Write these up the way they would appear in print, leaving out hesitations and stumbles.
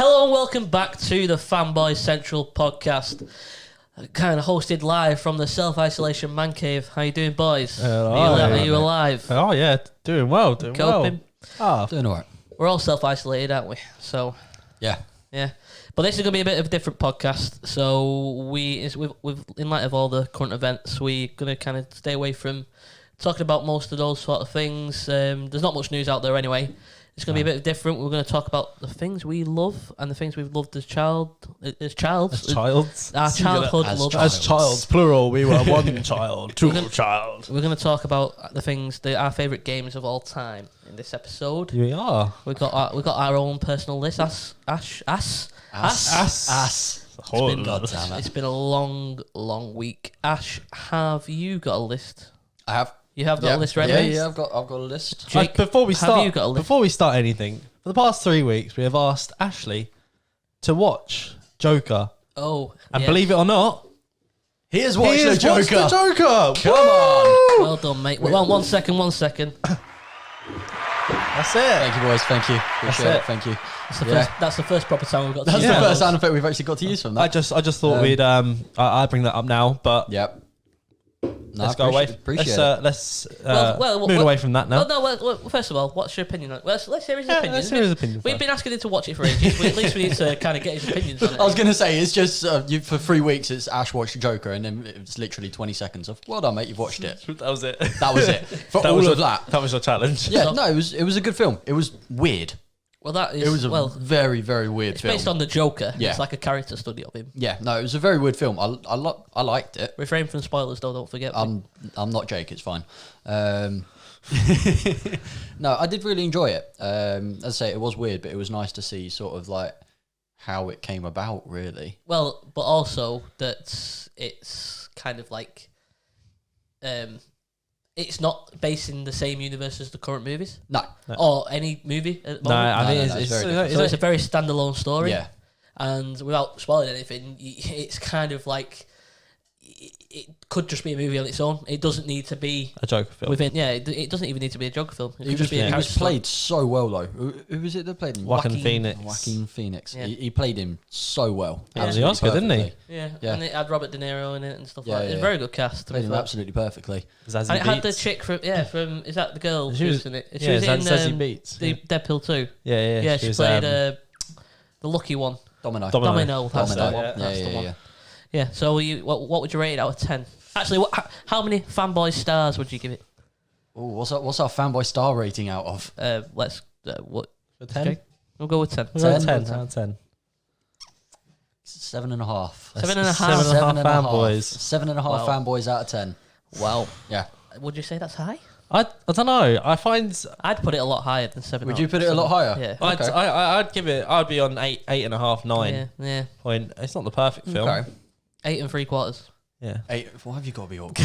Hello and welcome back to the Fanboys Central Podcast, kind of hosted live from the self-isolation man cave. How you doing, boys? Are you alive? Oh yeah, doing well. Coping? Doing alright. We're all self-isolated, aren't we? So Yeah. But this is going to be a bit of a different podcast. So we've in light of all the current events, we're going to kind of stay away from talking about most of those sort of things. There's not much news out there anyway. It's going to be a bit different. We're going to talk about the things we love and the things we've loved as childs. As childs. Our childhood love. As childs, plural. We were one child, child. We're going to talk about the things, our favourite games of all time in this episode. We are. We got our own personal list. Ass. It's been a long week. Ash, have you got a list? I have. You have got a list ready? Yeah, I've got a list. Jake, before we have you got a list? Before we start anything, for the past 3 weeks, we have asked Ashley to watch Joker. Oh, And believe it or not, he has watched the Joker. Watched the Joker. Come on. Well done, mate. Well, one second. That's it. Thank you, boys. Thank you. Appreciate it. Thank you. That's the first proper time we've got to That's use the first sound effect we've actually got to use from that. I just thought we'd I bring that up now, but Yep. let's go away. Let's move away from that now. Well, first of all, what's your opinion on it? Let's hear his opinion. Let's hear his opinion We've first. been asking him to watch it for ages. At least we need to kind of get his opinions on it. I was going to say, it's just for 3 weeks, it's Ash watched the Joker, and then it's literally 20 seconds of, well done, mate, you've watched it. That was it. That was it. For That all was of that. That was your challenge. Yeah, no, it was a good film. It was weird. Well, that is. It was a very, very weird it's film. based on the Joker. Yeah. It's like a character study of him. Yeah, no, it was a very weird film. I liked it. Refrain from spoilers, though. Don't forget. I'm not Jake. It's fine. No, I did really enjoy it. As I say, it was weird, but it was nice to see sort of like how it came about. Really. Well, but also that it's kind of like, it's not based in the same universe as the current movies. No. Or any movie. At the No, moment. I mean, it's very different. So it's a very standalone story. Yeah. And without spoiling anything, it's kind of like it could just be a movie on its own. It doesn't need to be A Joker film. within. Yeah, it doesn't even need to be a Joker film. It could just be a He was character played so well though. Who was it that played him? Joaquin Phoenix. Joaquin Phoenix. Yeah. He played him so well. That was the Absolutely Oscar, didn't he? perfectly. Yeah, and it had Robert De Niro in it and stuff Yeah, like that. It's a very good cast. To Played be him fair. absolutely perfectly. Zazie And it had the Beetz. chick from is that the girl She was in it? She yeah, was in Zazie Beetz. the Deadpool 2. Yeah. She was, played the lucky one. Domino. Domino. That's the Domino. one. Yeah, That's the one. yeah. Yeah. So what would you rate it out of 10? Actually, how many fanboy stars would you give it? Oh, what's our fanboy star rating out of? Let's what? For 10? Okay. We'll go with 10. We'll go with 10. Out of 10. 7.5. 7.5. 7.5 fanboys. 7.5 Wow. fanboys out of 10. Wow. Yeah. Would you say that's high? I don't know. I find I'd put it a lot higher than 7. Would you put it a lot higher? Yeah. Okay. I'd give it. I'd be on 8.5, 9 Yeah. point. It's not the perfect film. Okay. 8 3/4. Yeah. 8. Why have you got to be awkward?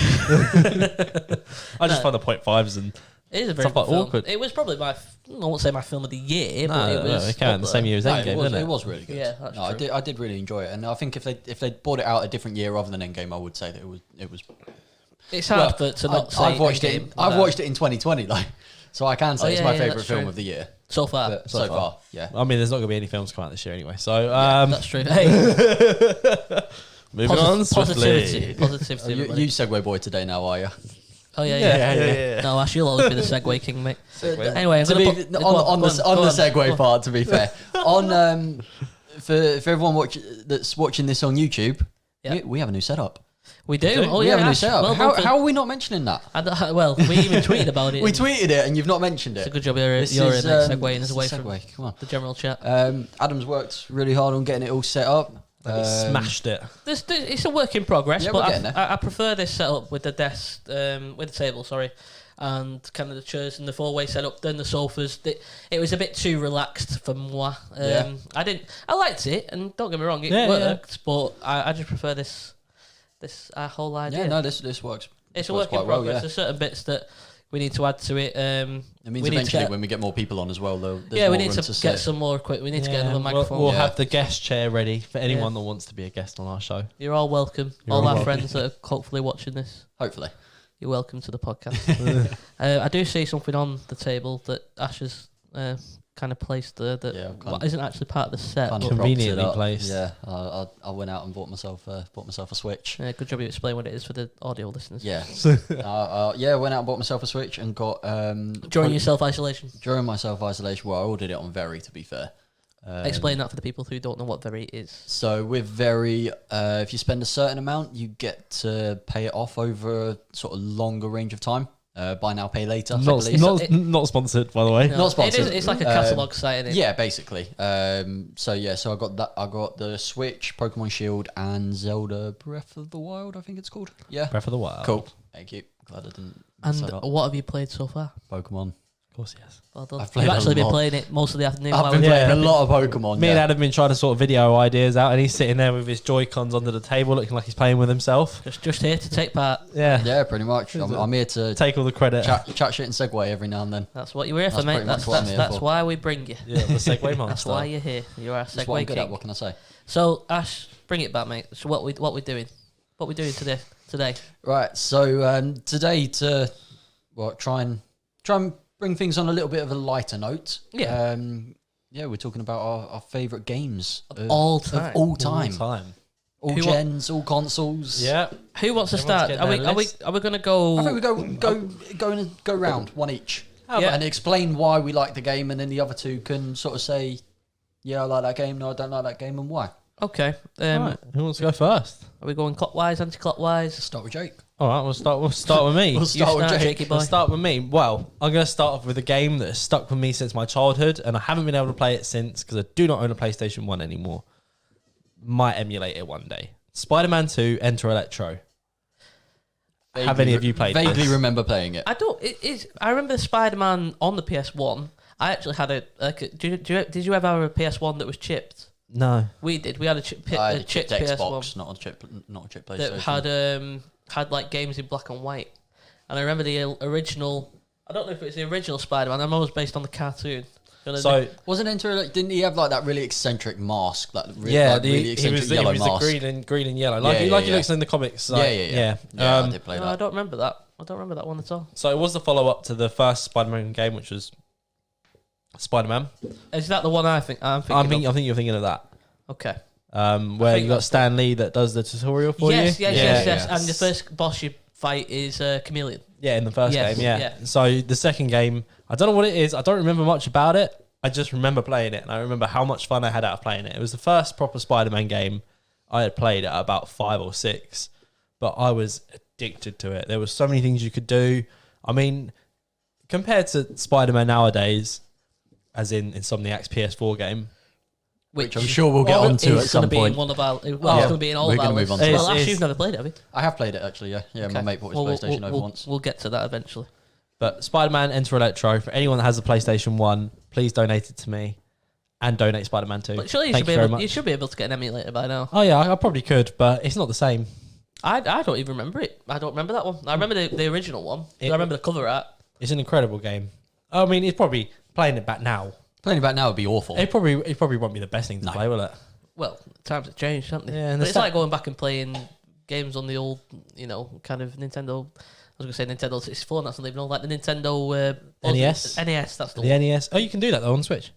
I just find the 0.5s and It is a very Stuff good like film. awkward. It was probably I won't say my film of the year, but it no, was. we can the same year as No, Endgame, isn't it it? was really good. Yeah, that's no, true. I did really enjoy it, and I think if they brought it out a different year other than Endgame, I would say that it was. It's hard to not say. I've watched Endgame it. I've watched it in 2020, like, so I can say it's my favorite that's film true. of the year. So far. But so far, yeah. I mean, there's not going to be any films come out this year anyway. So, That's true. Hey, moving on swiftly. Positivity. You everybody. Segue boy today now, are you? Oh yeah. No, Ash, you'll always be the Segway king, mate. Anyway, I'm To gonna be, put, on the segue go on. part, to be fair, for everyone that's watching this on YouTube, Yeah. we have a new setup. We do. Oh We yeah, have a new Ash, setup. well how done for- are we not mentioning that? well, we even tweeted about it. We and tweeted it and you've not mentioned It's a it. good job you're This in is, segueing us it's a away from segue. Come on. the general chat. Adam's worked really hard on getting it all set up. Smashed it. It's a work in progress, Yeah, we're but getting there. I prefer this setup with the desk, with the table, sorry, and kind of the chairs and the four-way setup, then the sofas. It was a bit too relaxed for moi. Yeah. I liked it, and don't get me wrong, it worked, but I just prefer this whole idea. Yeah, no, this works. It's a works work in quite well, progress. yeah. There's certain bits that we need to add to it. It means we need to eventually get- when we get more people on as well, though. we need to get some more equipment. We need to get another microphone. We'll Yeah. have the guest chair ready for anyone that wants to be a guest on our show. You're all welcome. You're all all our welcome. friends that are hopefully watching this. Hopefully. You're welcome to the podcast. I do see something on the table that Ash has kind of place that kind isn't actually part of the set. kind but- of propped it Conveniently up. placed. Yeah, I went out and bought myself a Switch. Yeah, good job you explain what it is for the audio listeners. Yeah, went out and bought myself a Switch and got During your self-isolation. during my self-isolation. Well, I ordered it on Very, to be fair. Explain that for the people who don't know what Very is. So with Very, if you spend a certain amount, you get to pay it off over a sort of longer range of time. Buy now, pay later. I believe. Not sponsored, by the way. Not sponsored. It's like a catalogue site, isn't it? Yeah, basically. So I got that. I got the Switch, Pokemon Shield, and Zelda Breath of the Wild, I think it's called. Yeah. Breath of the Wild. Cool. Thank you. Glad I didn't. And mess that up. what have you played so far? Pokemon. Of course, yes. Well done. I've played You've a actually been lot. playing it most of the afternoon. I've while been we were playing a prepping. lot of Pokemon. Me and yeah. Adam have been trying to sort video ideas out, and he's sitting there with his Joy-Cons under the table, looking like he's playing with himself. Just here to take part. Yeah. Yeah, pretty much. I'm here to Take all the credit. chat shit and segue every now and then. That's what you're here for, That's mate. pretty much That's what I'm here that's for. why we bring you. Yeah, the Segway That's monster. why you're here. You're our That's what I'm Segway good at. king. What can I say? So Ash, bring it back, mate. So what we doing? What we doing today? Right. So today try and bring things on a little bit of a lighter note. Yeah. We're talking about our favourite games of all time. Of all time. All Who gens, all consoles. Yeah. Who wants to Everyone's start? getting their Are we gonna go? I think we go round one each. Yeah. And explain why we like the game, and then the other two can sort of say, yeah, I like that game, no, I don't like that game, and why. Okay. Right. Who wants to go first? Are we going clockwise, anti-clockwise? Start with Jake. All right, we'll start with me. We'll You start with start, Jake. Jakey boy. We'll start with me. Well, I'm going to start off with a game that has stuck with me since my childhood, and I haven't been able to play it since because I do not own a PlayStation 1 anymore. Might emulate it one day. Spider-Man 2, Enter Electro. Have any of you played Vaguely this? remember playing it. I remember Spider-Man on the PS1. I actually had did you ever have a PS1 that was chipped? No. We did. We had a chipped I had a chipped PS1 Xbox, not a chip PlayStation. that had like games in black and white. And I remember the original. I don't know if it's the original Spider-Man. I know it was based on the cartoon. So Wasn't didn't he have like that really eccentric mask? That really, yeah, really he eccentric was the yellow mask. green and yellow, like Yeah, he yeah. looks in the comics. Like, Yeah, I did play No, I that. don't remember that. I don't remember that one at all. So it was the follow-up to the first Spider-Man game, which was Spider-Man. Is that the one I'm thinking? I think you're thinking of that. Okay. Where think you got that's Stan Lee that does the tutorial for Yes. you. And the first boss you fight is Chameleon. Yeah, in the first Yes, game, yeah. yeah. So the second game, I don't know what it is. I don't remember much about it. I just remember playing it, and I remember how much fun I had out of playing it. It was the first proper Spider-Man game I had played at about 5 or 6, but I was addicted to it. There were so many things you could do. I mean, compared to Spider-Man nowadays, as in Insomniac's PS4 game, Which I'm sure we'll get onto at some Be in point. one of our, it's Yeah, going to be in all we're of our gonna move lists. on to Well, that. Ash, It's- you've never played it, have you? I have played it actually. Yeah, my Okay. mate bought his Well, PlayStation over once. We'll get to that eventually. but Spider-Man Enter Electro, for anyone that has a PlayStation 1, please donate it to me and donate Spider-Man 2. But surely Thank you very you much. should be able to get an emulator by now. Oh yeah, I probably could, but it's not the same. I don't even remember it. I don't remember that one. I remember the original one. I remember the cover art. It's an incredible game. I mean, it's probably playing it back now. Playing it back now would be awful. It probably won't be the best thing to No. play, will it? Well, times have changed, haven't they? Yeah, and but the it's like going back and playing games on the old, kind of Nintendo. I was going to say Nintendo 64, and that's not even all. Like the Nintendo NES? NES, that's the The one. NES. Oh, you can do that though on Switch.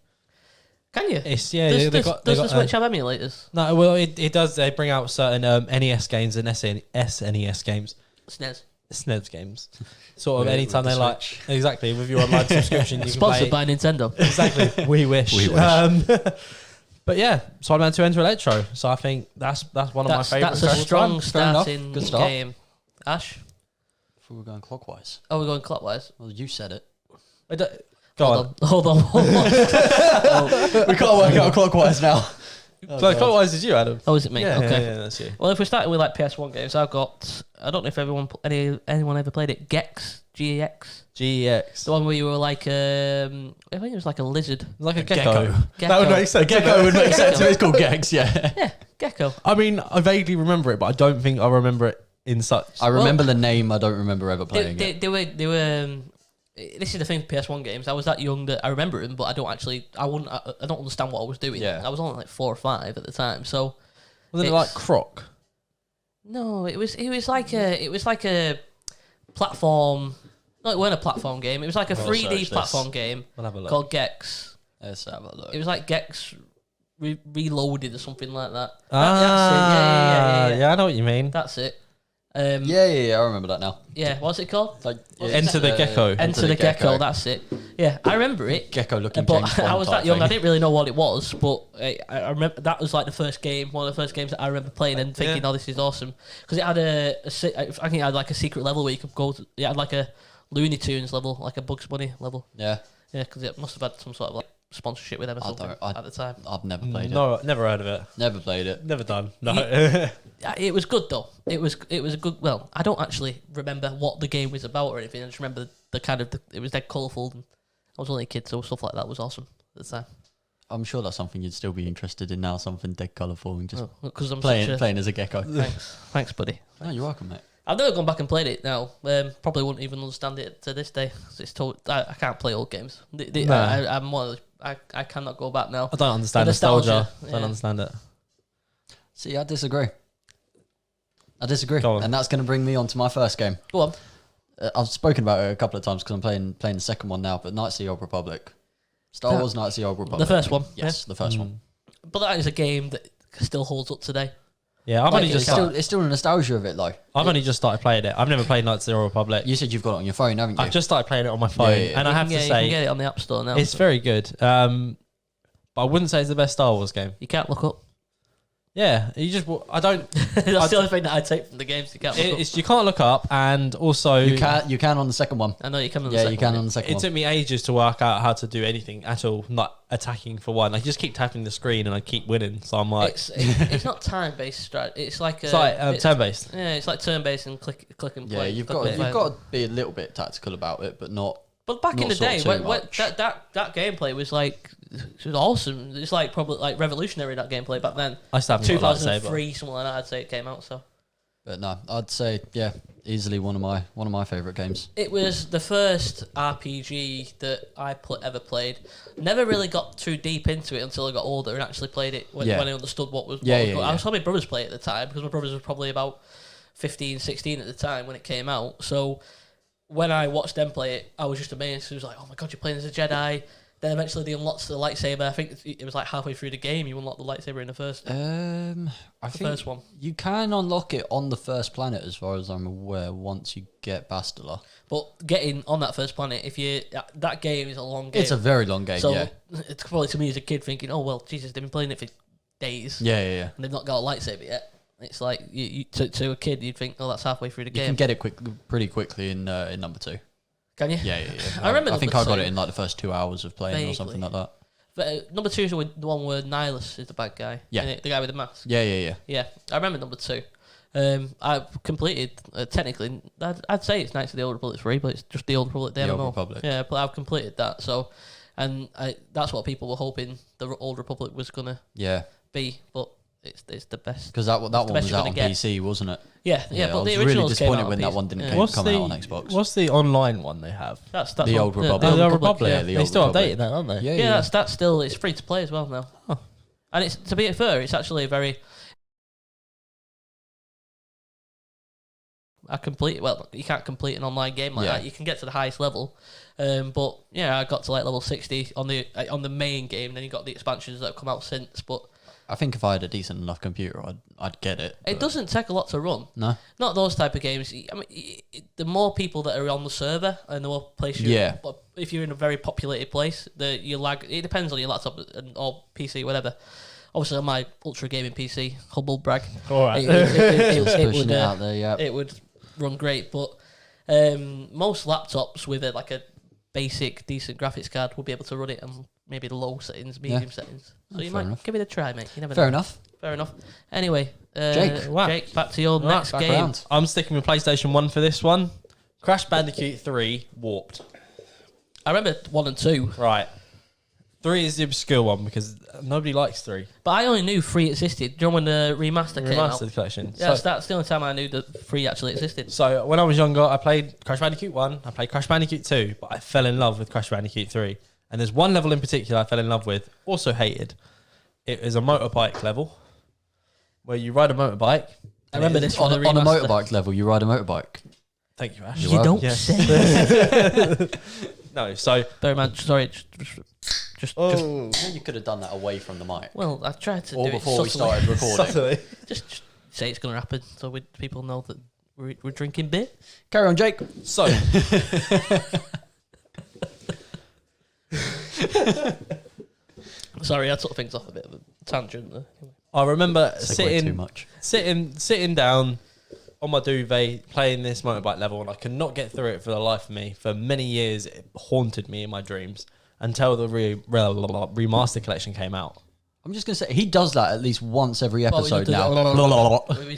Can you? It's yeah. Does they got the Switch have emulators? no, well, it does. They bring out certain NES games and SNES games, SNES. SNES games. Sort of With anytime the they like. Switch. Exactly, with your online subscription, you can Sponsored play. by Nintendo. Exactly, we wish. We wish. But yeah, Spider-Man 2 Enter Electro. So I think that's one of my favourites. That's a Okay. strong Fair enough. starting Good start. game. Ash? If we were going clockwise. Oh, we're going clockwise. Well, you said it. Go on. Hold on. We can't work out clockwise now. So clockwise is you, Adam. Oh, is it me? Yeah, okay. yeah, that's you. Well, if we're starting with like PS1 games, I've got. I don't know if anyone ever played it. Gex, Gex, GEX. the one where you were like I think it was like a lizard. Like a gecko. gecko. Gecko. That would make sense. Gecko would make sense if it's called Gex, yeah. Yeah, Gecko. I mean, I vaguely remember it, but I don't think I remember it in such. I remember the name, I don't remember ever playing it. They were. This is the thing with PS1 games. I was that young that I remember them, but I don't understand what I was doing. Yeah. I was only like 4 or 5 at the time, so. Wasn't it like Croc? No, it was like a platform. No, it wasn't a platform game. It was like a We'll 3D search this. platform game We'll have a look. called Gex. Let's have a look. It was like Gex Reloaded or something like that. That's it. Yeah. I know what you mean. That's it. Yeah, I remember that now. Yeah, what's it called? Like Enter the Gecko. Enter the Gecko. That's it. Yeah, I remember it. Gecko looking. But James Bond I was type that young. thing. I didn't really know what it was, but I remember that was like the first game, one of the first games that I remember playing and thinking, "Oh, this is awesome," because it had I think it had like a secret level where you could go. It had like a Looney Tunes level, like a Bugs Bunny level. Yeah, because it must have had some sort of like sponsorship with them or something at the time. I've never played it. No, never heard of it. Never played it. Never done. No. It was good though. It was a good. Well, I don't actually remember what the game was about or anything. I just remember the kind of it was dead colourful, and I was only a kid, so stuff like that was awesome at the time. I'm sure that's something you'd still be interested in now. Something dead colourful and just Because I'm playing as a gecko. Thanks, buddy. Oh, you're welcome, mate. I've never gone back and played it now. Probably wouldn't even understand it to this day. I can't play old games. I'm one of the, I cannot go back now. I don't understand The nostalgia. nostalgia, Don't yeah. understand it. See, I disagree. Go on. And that's going to bring me on to my first game. Go on. I've spoken about it a couple of times because I'm playing the second one now, but Knights of the Old Republic. Star Wars Knights of the Old Republic. The first one. Yes, the first one. But that is a game that still holds up today. Yeah, I've only It's just it's still a nostalgia of it, though. I've only just started playing it. I've never played Knights of the Old Republic. You said you've got it on your phone, haven't you? I've just started playing it on my phone, Yeah. and I have to You can say get it on the App Store now. it's very good. But I wouldn't say it's the best Star Wars game. You can't look up. Yeah, I don't. That's the only thing that I take from the games. You can't look up. It's you can't look up, and also you can on the second one. I know you can on the Yeah, second you can one. on the second it one. took me ages to work out how to do anything at all, not attacking for one. I just keep tapping the screen and I keep winning. So I'm like, It's not time based strat. It's like turn based. Yeah, it's like turn based and click and play. Yeah, you've click and play. got to be a little bit tactical about it, but not. But back in not the sort of day, too when much. that gameplay was like, it was awesome. It's like probably like revolutionary, that gameplay back then. I still haven't got a lightsaber. 2003, something like that. I'd say it came out. So But no, I'd say easily one of my favourite games. it was the first RPG that I ever played. Never really got too deep into it until I got older and actually played it when I understood what was. Yeah, what was yeah, going. yeah. I saw my brothers play it at the time because my brothers were probably about 15, 16 at the time when it came out. So when I watched them play it, I was just amazed. It was like, oh my god, you're playing as a Jedi. Then eventually they unlocked the lightsaber. I think it was like halfway through the game you unlocked the lightsaber in the first first one. You can unlock it on the first planet, as far as I'm aware, once you get Bastila. But getting on that first planet, that game is a long game. It's a very long game. So yeah, it's probably to me as a kid thinking, oh well, Jesus, they've been playing it for days. yeah. And they've not got a lightsaber yet. It's like to a kid, you'd think, oh, that's halfway through the You game. can get it pretty quickly in number 2. Can you? Yeah. I remember I think number I got 2. it in like the first 2 hours of playing or something like that. But number 2 is the one where Nihilus is the bad guy. Yeah. Isn't it? The guy with the mask. Yeah. Yeah, I remember number 2. I've completed, technically, I'd say it's Knights of the Old Republic 3, but it's just the Old Republic, the The MMO. Old Republic. Yeah, but I've completed that, so, and that's what people were hoping the Old Republic was going to Yeah, be, but it's the best. because that one best was you're out gonna on get. PC, wasn't it? Yeah, I but was the really originals came disappointed out when on that one didn't PC. come out on Xbox. What's the online one they have? That's The Old Republic. The The Old Old Republic. yeah, the They Old still Republic. updated that, aren't they? Yeah, that's still, it's free to play as well now. Oh. And it's, to be fair, it's actually a very... you can't complete an online game like that. You can get to the highest level. But yeah, I got to like level 60 on the main game, then you got the expansions that have come out since, but I think if I had a decent enough computer, I'd get it. it doesn't take a lot to run. No. Not those type of games. I mean, the more people that are on the server and the more place you're Yeah. in, if you're in a very populated place, you lag. It depends on your laptop or PC, whatever. Obviously, on my ultra gaming PC, humble brag. All right. Just It pushing would, it out there, yeah. it would run great, but most laptops with a basic decent graphics card will be able to run it on maybe the low settings, medium settings. So you fair might enough. give it a try, mate. You never Fair know. enough. Fair enough. Anyway, Jake. Wow. Jake, back to your next back game. around. I'm sticking with PlayStation 1 for this one. Crash Bandicoot 3 Warped. I remember 1 and 2, Right. 3 is the obscure one because nobody likes 3. but I only knew 3 existed. Do you know when the remaster came out? Remastered collection. Yeah, So, that's the only time I knew that 3 actually existed. so when I was younger, I played Crash Bandicoot 1, I played Crash Bandicoot 2, but I fell in love with Crash Bandicoot 3. And there's one level in particular I fell in love with, also hated. It is a motorbike level where you ride a motorbike. I remember this On from a the remaster. motorbike level, you ride a motorbike. Thank you, Ash. You're You welcome. don't Yes. say. No, so Bear in mind, sorry, just You could have done that away from the mic. well, I tried to Or do before it we subtly. started recording. suddenly, Just say it's going to happen, so people know that we're drinking beer. Carry on, Jake. so Sorry, I took things off a bit of a tangent there. I remember Segue too much. sitting down on my duvet playing this motorbike level, and I could not get through it for the life of me. For many years, it haunted me in my dreams until the remaster collection came out. I'm just going to say, he does that at least once every Well, episode we now. do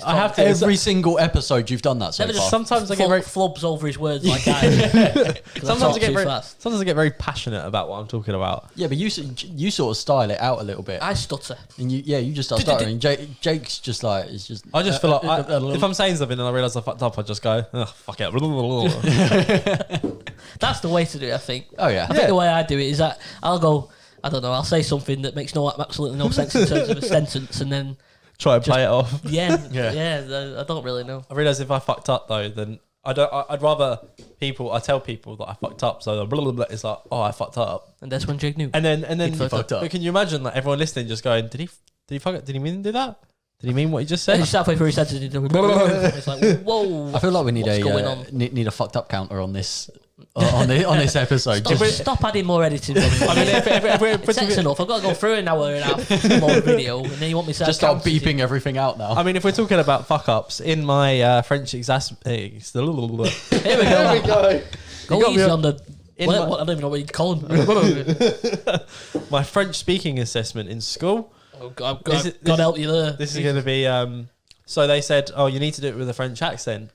I have to. Every single episode you've done that so Never far. just Sometimes I get very flubs over his words like I. sometimes I get very fast. sometimes I get very passionate about what I'm talking about. Yeah, but you sort of style it out a little bit. I stutter. And you just start stuttering. Jake's just like, it's just... I just feel like if I'm saying something and I realise I fucked up, I just go, oh, fuck it. That's the way to do it, I think. Oh, yeah. I think the way I do it is that I'll go, I don't know, I'll say something that makes absolutely no sense in terms of a sentence, and then Try and play it off. yeah, Yeah. I don't really know. I realise if I fucked up though, then I'd rather I tell people that I fucked up, so it's like, oh, I fucked up, And that's when Jake knew. and then fucked up. But can you imagine like everyone listening just going, did he fuck it? Did he mean to do that? Did he mean what he just And said? he's halfway through his sentence. It's like, whoa. I feel like we need what's going on? need a fucked up counter on this on this episode. Stop adding more editing. I mean, if it's enough. I've got to go through an hour and a half long video, and then you want me to Just start count it. beeping everything out now. I mean, if we're talking about fuck ups in my French Here we go. You got Go easy me on the. in What, my- what, I don't even know what you'd call him. my French speaking assessment in school. Oh, God, This God help you there. This is going to be. So they said, oh, you need to do it with a French accent.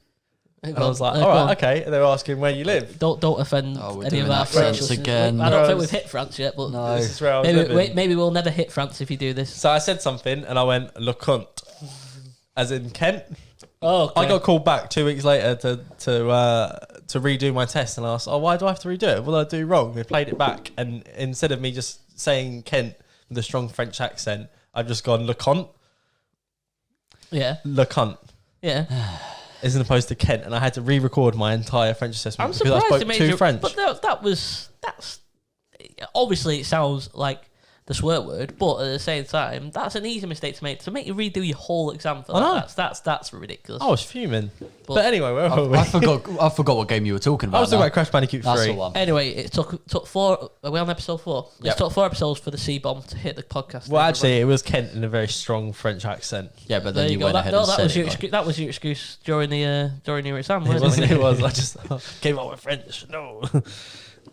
And I was like, Go all on. right, okay. And they were asking where you live. Don't offend Oh, we're any of doing our French accents listeners. again. I don't think Gross. we've hit France yet, but No. This is where I was living. maybe we'll never hit France if you do this. So I said something and I went, Le Comte, as in Kent. Oh, okay. I got called back 2 weeks later to redo my test, and I asked, oh, why do I have to redo it? What did I do wrong? They played it back, and instead of me just saying Kent with a strong French accent, I've just gone Le Comte, Yeah, Le Comte, yeah. as opposed to Kent, and I had to re-record my entire French assessment I'm because surprised I it spoke made too you. French. But that's obviously it sounds like the swear word, but at the same time, that's an easy mistake to make. To make you redo your whole exam for I know. that's ridiculous. I was fuming. But- But anyway, where were we? I forgot what game you were talking about. I was talking now. about Crash Bandicoot 3. That's the one. Anyway, it took 4. Are we on episode 4? It Yep. took 4 episodes for the C-bomb to hit the podcast. Well, actually, it was Kent in a very strong French accent. Yeah, but there then you you go. went ahead and That said was it. your like- that was your excuse during your exam. It Wasn't wasn't. it? It was. I just came up with French. No.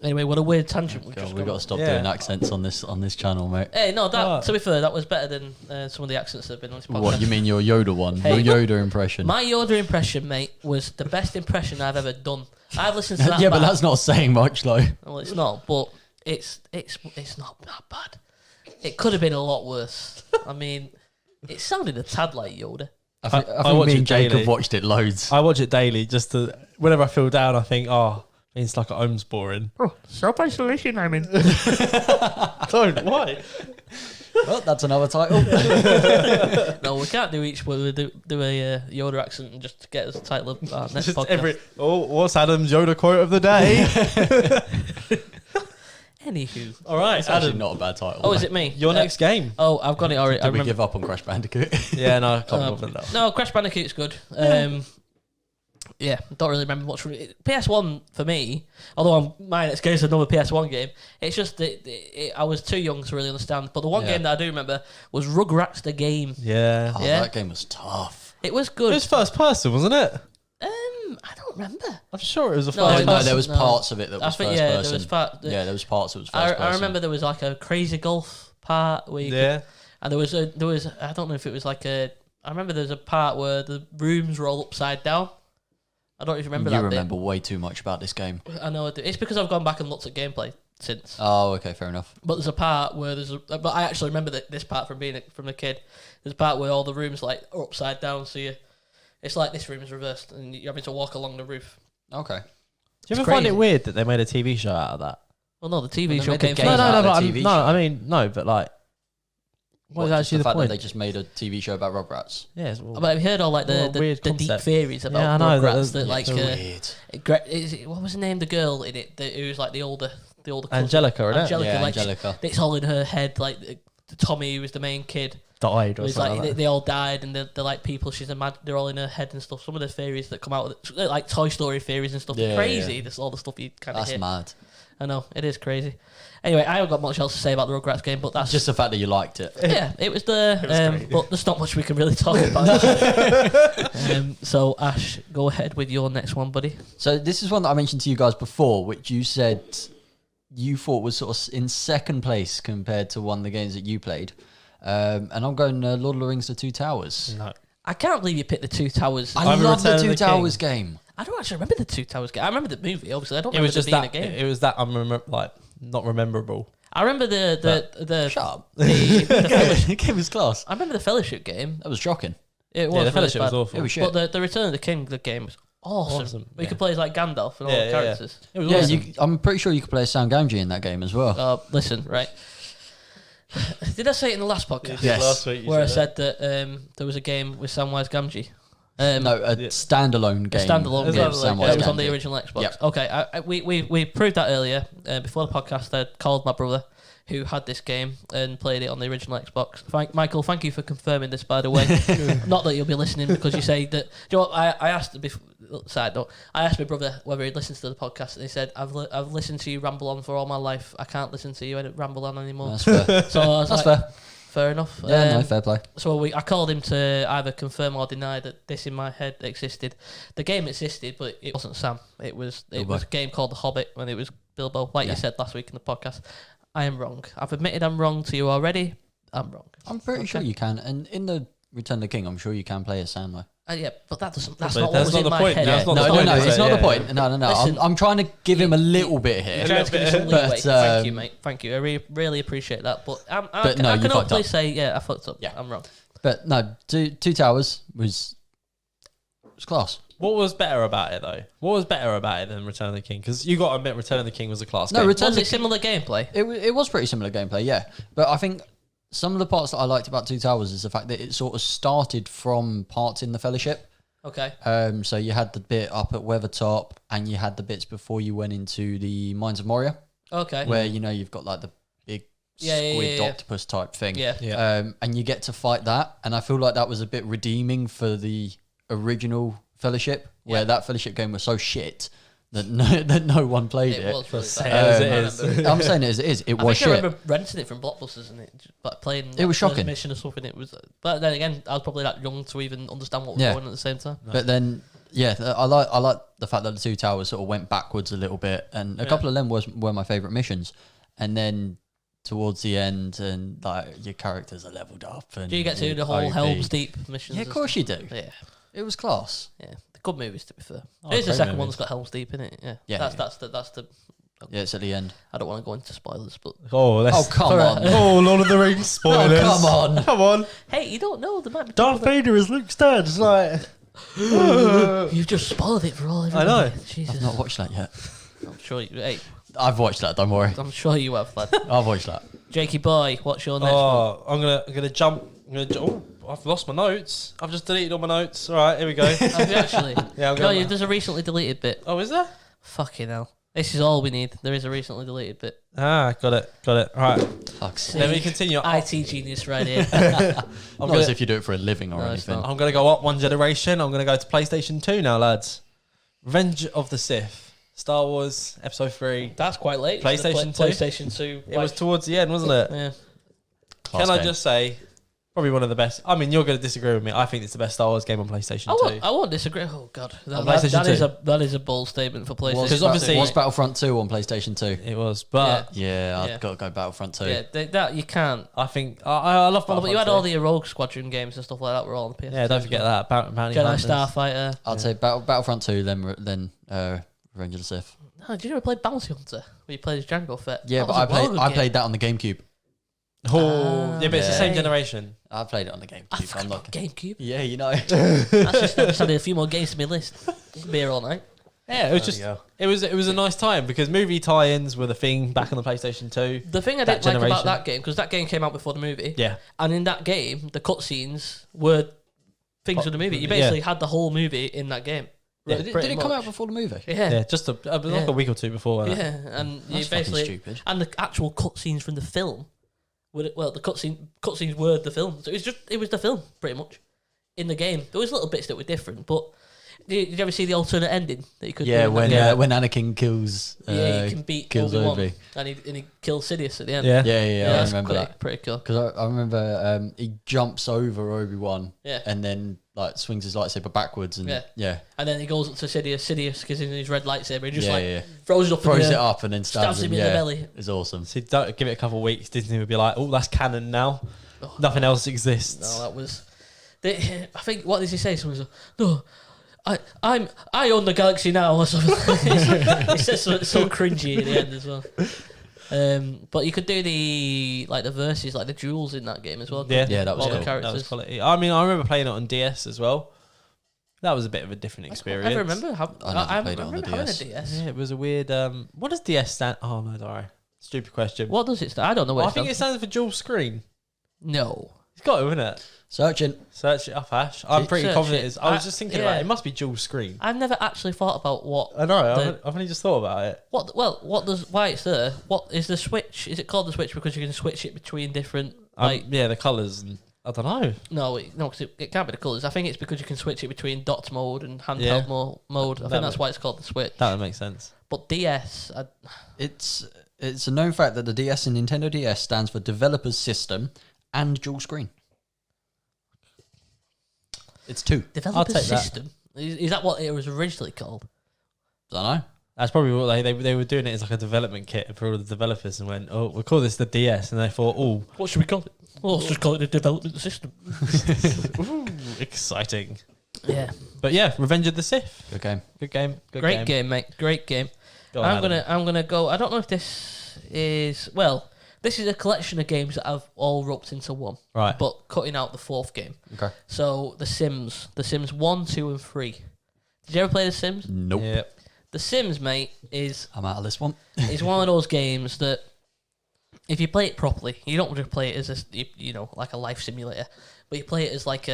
Anyway, what a weird tangent. We've God, just we've gone got to stop Yeah. doing accents on this channel, mate. Hey, no, that Oh. to be fair, that was better than some of the accents that have been on this podcast. What you mean your Yoda one? Hey. Your Yoda impression? My Yoda impression, mate, was the best impression I've ever done. I've listened to that. yeah, but back. that's not saying much, though. Well, it's not, but it's not that bad. It could have been a lot worse. I mean, it sounded a tad like Yoda. I think watch me it and Jake daily. have watched it loads. I watch it daily just to. Whenever I feel down, I think, oh, it's like home's boring. Oh, self-isolation, I mean. Don't. Why? Well, that's another title. No, we can't do each, but we do a Yoda accent and just get us a title of our next Just podcast. what's Adam's Yoda quote of the day? Anywho. All right, It's actually Adam. not a bad title. Oh, is it me? Your next game. Oh, I've got it already. I Did we remember. give up on Crash Bandicoot? Yeah, no, I can't remember that. No, Crash Bandicoot's good. Yeah, don't really remember much from it. PS1 for me, although my next game is another PS1 game, it's just that I was too young to really understand. But the one Yeah. game that I do remember was Rugrats the game. Yeah. Oh, Yeah. that game was tough. It was It good. was first person, wasn't it? I don't remember. I'm sure it was a No, first it No, was- there was no. parts of it that I was think first yeah, person. there was part. Yeah, there was parts that was first person. I remember there was like a crazy golf part where you could, Yeah. and there was I don't know if it was like a. I remember there was a part where the rooms roll upside down. I don't even remember You that. bit. remember way too much about this game. I know I do. It's because I've gone back and looked at gameplay since. Oh, okay, fair enough. But there's a part where but I actually remember this part from from a kid. There's a part where all the rooms like are upside down, so it's like this room is reversed, and you're having to walk along the roof. Okay. Do you ever It's find it crazy. weird that they made a TV show out of that? Well, no, the TV Well, they show made a came game first. out of but the TV show. I mean, no, but like, What is Just actually the the fact point? that they just made a TV show about Rugrats. Yeah, But have you heard all like the deep concept. theories about Yeah, I know, Rugrats? that- That like, weird. what was the name? The girl in it, who was like the older cousin. Angelica, isn't it? Angelica, Yeah, like Angelica. it's all in her head. Like Tommy, who was the main kid, Died or was something like like that. they all died, and they're like people she's they're all in her head and stuff. Some of the theories that come out, like Toy Story theories and stuff, Yeah, crazy. yeah. That's all the stuff you kind of That's hear. mad. I know it is crazy. Anyway, I haven't got much else to say about the Rugrats game, but that's Just the fact that you liked it. yeah, it was there. great. But there's not much we can really talk about. So Ash, go ahead with your next one, buddy. So this is one that I mentioned to you guys before, which you said you thought was sort of in second place compared to one of the games that you played. And I'm going Lord of the Rings: The Two Towers. No. I can't believe you picked the Two Towers. I I'm love the Return of Two the King. Towers game. I don't actually remember the Two Towers game. I remember the movie, obviously. I don't It remember was just being that. a game. It was that not rememberable. I remember the Shut up. the The game was class. I remember the Fellowship game. That was shocking. It was Yeah, the really Fellowship was bad. awful. It was shit. But the Return of the King, the game was awesome. We Yeah. could play as like Gandalf and all Yeah, the yeah, yeah. characters. It was Yeah, awesome. I'm pretty sure you could play as Sam Gamgee in that game as well. Listen, right. Did I say it in the last podcast? Yes. Last week you Where I said said that there was a game with Samwise Gamgee. No, a standalone game. Standalone Is game that like- Samwise that was on the Gamgee. original Xbox. Yep. Okay, we proved that earlier before the podcast. I called my brother who had this game and played it on the original Xbox. Michael, thank you for confirming this, by the way. Not that you'll be listening because you say that. Do you know what, I asked before. Side note, I asked my brother whether he listens to the podcast, and he said, "I've listened to you ramble on for all my life. I can't listen to you ramble on anymore." That's fair. So I was That's like, fair. fair enough. Yeah, no, fair play. So I called him to either confirm or deny that this in my head existed. The game existed, but it wasn't Sam. It was Bilbo. a game called The Hobbit, and it was Bilbo, like Yeah. you said last week in the podcast. I am wrong. I've admitted I'm wrong to you already. I'm wrong. I'm pretty sure you can. And in the Return of the King, I'm sure you can play as Sam though. Yeah, but that's But not what that's was not in the my point. head. That's not No, the no, point, no, is it's it? not the Yeah. point. No. Listen, I'm trying to give him a little bit You're here. trying to give me some leeway. But, Thank you, mate. Thank you. I really appreciate that. But no, I you can fucked hopefully up. say, yeah, I fucked up. Yeah. I'm wrong. But no, Two Towers was class. What was better about it though? What was better about it than Return of the King? Because you got to admit, Return of the King was a class No, game. Return Was of it the similar gameplay? It was pretty similar gameplay, yeah. But I think some of the parts that I liked about Two Towers is the fact that it sort of started from parts in the Fellowship. Okay. So you had the bit up at Weathertop, and you had the bits before you went into the Mines of Moria, Okay. where you've got like the big squid yeah. octopus type thing. Yeah. Yeah. And you get to fight that, and I feel like that was a bit redeeming for the original Fellowship, where that Fellowship game was so shit that no one played it. It was really Sad bad. as it is. I'm saying it as it is. It I was think I shit. remember renting it from Blockbusters and but playing. It was like, shocking. Mission or something. It was, but then again, I was probably that young to even understand what was Yeah. going on at the same time. But then, yeah, I like the fact that the Two Towers sort of went backwards a little bit, and a couple of them were my favourite missions. And then towards the end, and like your characters are leveled up. And Do you get to you're the whole OP. Helm's Deep missions? Yeah, of and course you do. stuff? Yeah, It was class. yeah. The good movies, to be fair. Oh, There's the great second one movies. that's got Helm's Deep in it. Yeah, Yeah. That's the. Yeah, it's at the end. I don't want to go into spoilers, but Oh, Oh let's. come For a- on! Oh, Lord of the Rings spoilers. come on. Come on. hey, you don't know there might be. Darth Vader is Luke's dad. It's like. You've just spoiled it for all. Everybody. know. Jesus. I've not watched that yet. I'm sure. Hey, I've watched that. Don't worry. I'm sure you have, lad. I've watched that. Jakey boy, what's your next one? Oh, I'm gonna jump. Oh, I've lost my notes. I've just deleted all my notes. All right, here we go. Have you actually? Yeah, I'm No, going. there's a recently deleted bit. Oh, is there? Fucking hell. This is all we need. There is a recently deleted bit. Ah, got it. All right. Fuck's sake. Let me continue. IT genius right here. Not gonna- as if you do it for a living or No, it's anything. not. I'm going to go up one generation. I'm going to go to PlayStation 2 now, lads. Revenge of the Sith. Star Wars Episode 3. That's quite late. PlayStation 2? PlayStation 2. It was towards the end, wasn't it? Yeah. Class Can I game. just say, probably one of the best. I mean, you're going to disagree with me. I think it's the best Star Wars game on PlayStation 2. I won't disagree. Oh god, On PlayStation 2. that is a bold statement for PlayStation. Was, obviously- was Battlefront 2 on PlayStation 2? It was, but Yeah, Yeah. I've got to go Battlefront 2. Yeah, that you can't. I think I love Well, but you Battlefront had all 2. the Rogue Squadron games and stuff like that. Were all on the PS. Yeah, don't forget that. Bounty Jedi Hunters. Starfighter. I'd say Battlefront 2, then Revenge of the Sith. Oh, did you ever play Bounty Hunter? Where you played as Jango Fett? Yeah, That but was a well good I game. played that on the GameCube. Oh, yeah, but it's the same yeah. generation. I played it on the GameCube. I forgot I'm about not. GameCube. Yeah, you know. That's just added a few more games to my list. Be here all night. Yeah, it was just it was a nice time because movie tie-ins were the thing back on the PlayStation 2. The thing I didn't like about that game, because that game came out before the movie. Yeah. And in that game, the cutscenes were things of the movie. You basically had the whole movie in that game. Yeah, did it come out before the movie? Yeah. Just like a week or two before. Yeah, and That's you basically stupid. and the actual cutscenes from the film. The cutscenes were the film. So it was the film pretty much in the game. There was little bits that were different, but did you ever see the alternate ending that you could? Yeah, do when Anakin kills. He can beat kills Obi-Wan, Obi. and he kills Sidious at the end. Yeah. I that's remember that. Pretty cool. Because I remember he jumps over Obi-Wan Yeah. and then like swings his lightsaber backwards and Yeah. And then he goes up to Sidious. Sidious gives him his red lightsaber. He just throws it up, throws it up, and then stabs him in the belly. It's awesome. So don't give it a couple of weeks. Disney would be like, "Oh, that's canon now. Nothing else exists." No, that was. I think what did he say? Someone said, "No, I own the galaxy now," or something. He says something so cringy at the end as well. But you could do the verses, like the duels in that game as well. Yeah, that was all cool. the characters. That was quality. I mean, I remember playing it on DS as well. That was a bit of a different experience. I remember I played it on the having a DS. DS. Yeah, it was a weird. What does DS stand? Oh no, sorry. Stupid question. What does it stand? I don't know what I think it stands for dual screen. No. It's got to, isn't it? Searching. Search it up, Ash. I'm pretty Search confident it. it is. I was just thinking about it. It must be dual screen. I've never actually thought about what. I know. I've only just thought about it. Why it's there? What is the switch? Is it called the switch because you can switch it between different The colours. And I don't know. No, because it can't be the colours. I think it's because you can switch it between dots mode and handheld mode. I think that's why it's called the Switch. That would make sense. But DS, It's a known fact that the DS and Nintendo DS stands for Developer's System and Dual Screen. It's two. Developer take that. System. Is that what it was originally called? Don't know. That's probably what they were doing it as like a development kit for all the developers and went, oh, we'll call this the DS. And they thought, oh, What should we call it? Oh, let's just call it the development system. ooh, exciting. Yeah. But yeah, Revenge of the Sith. Good game. Good game. Good Great game, mate. Great game. Go on, Adam. I'm gonna go. I don't know if this is this is a collection of games that have all roped into one. Right. But cutting out the fourth game. Okay. So The Sims 1, 2, and 3. Did you ever play The Sims? Nope. Yep. The Sims, mate, is I'm out of this one. is one of those games that if you play it properly, you don't just play it as like a life simulator, but you play it as like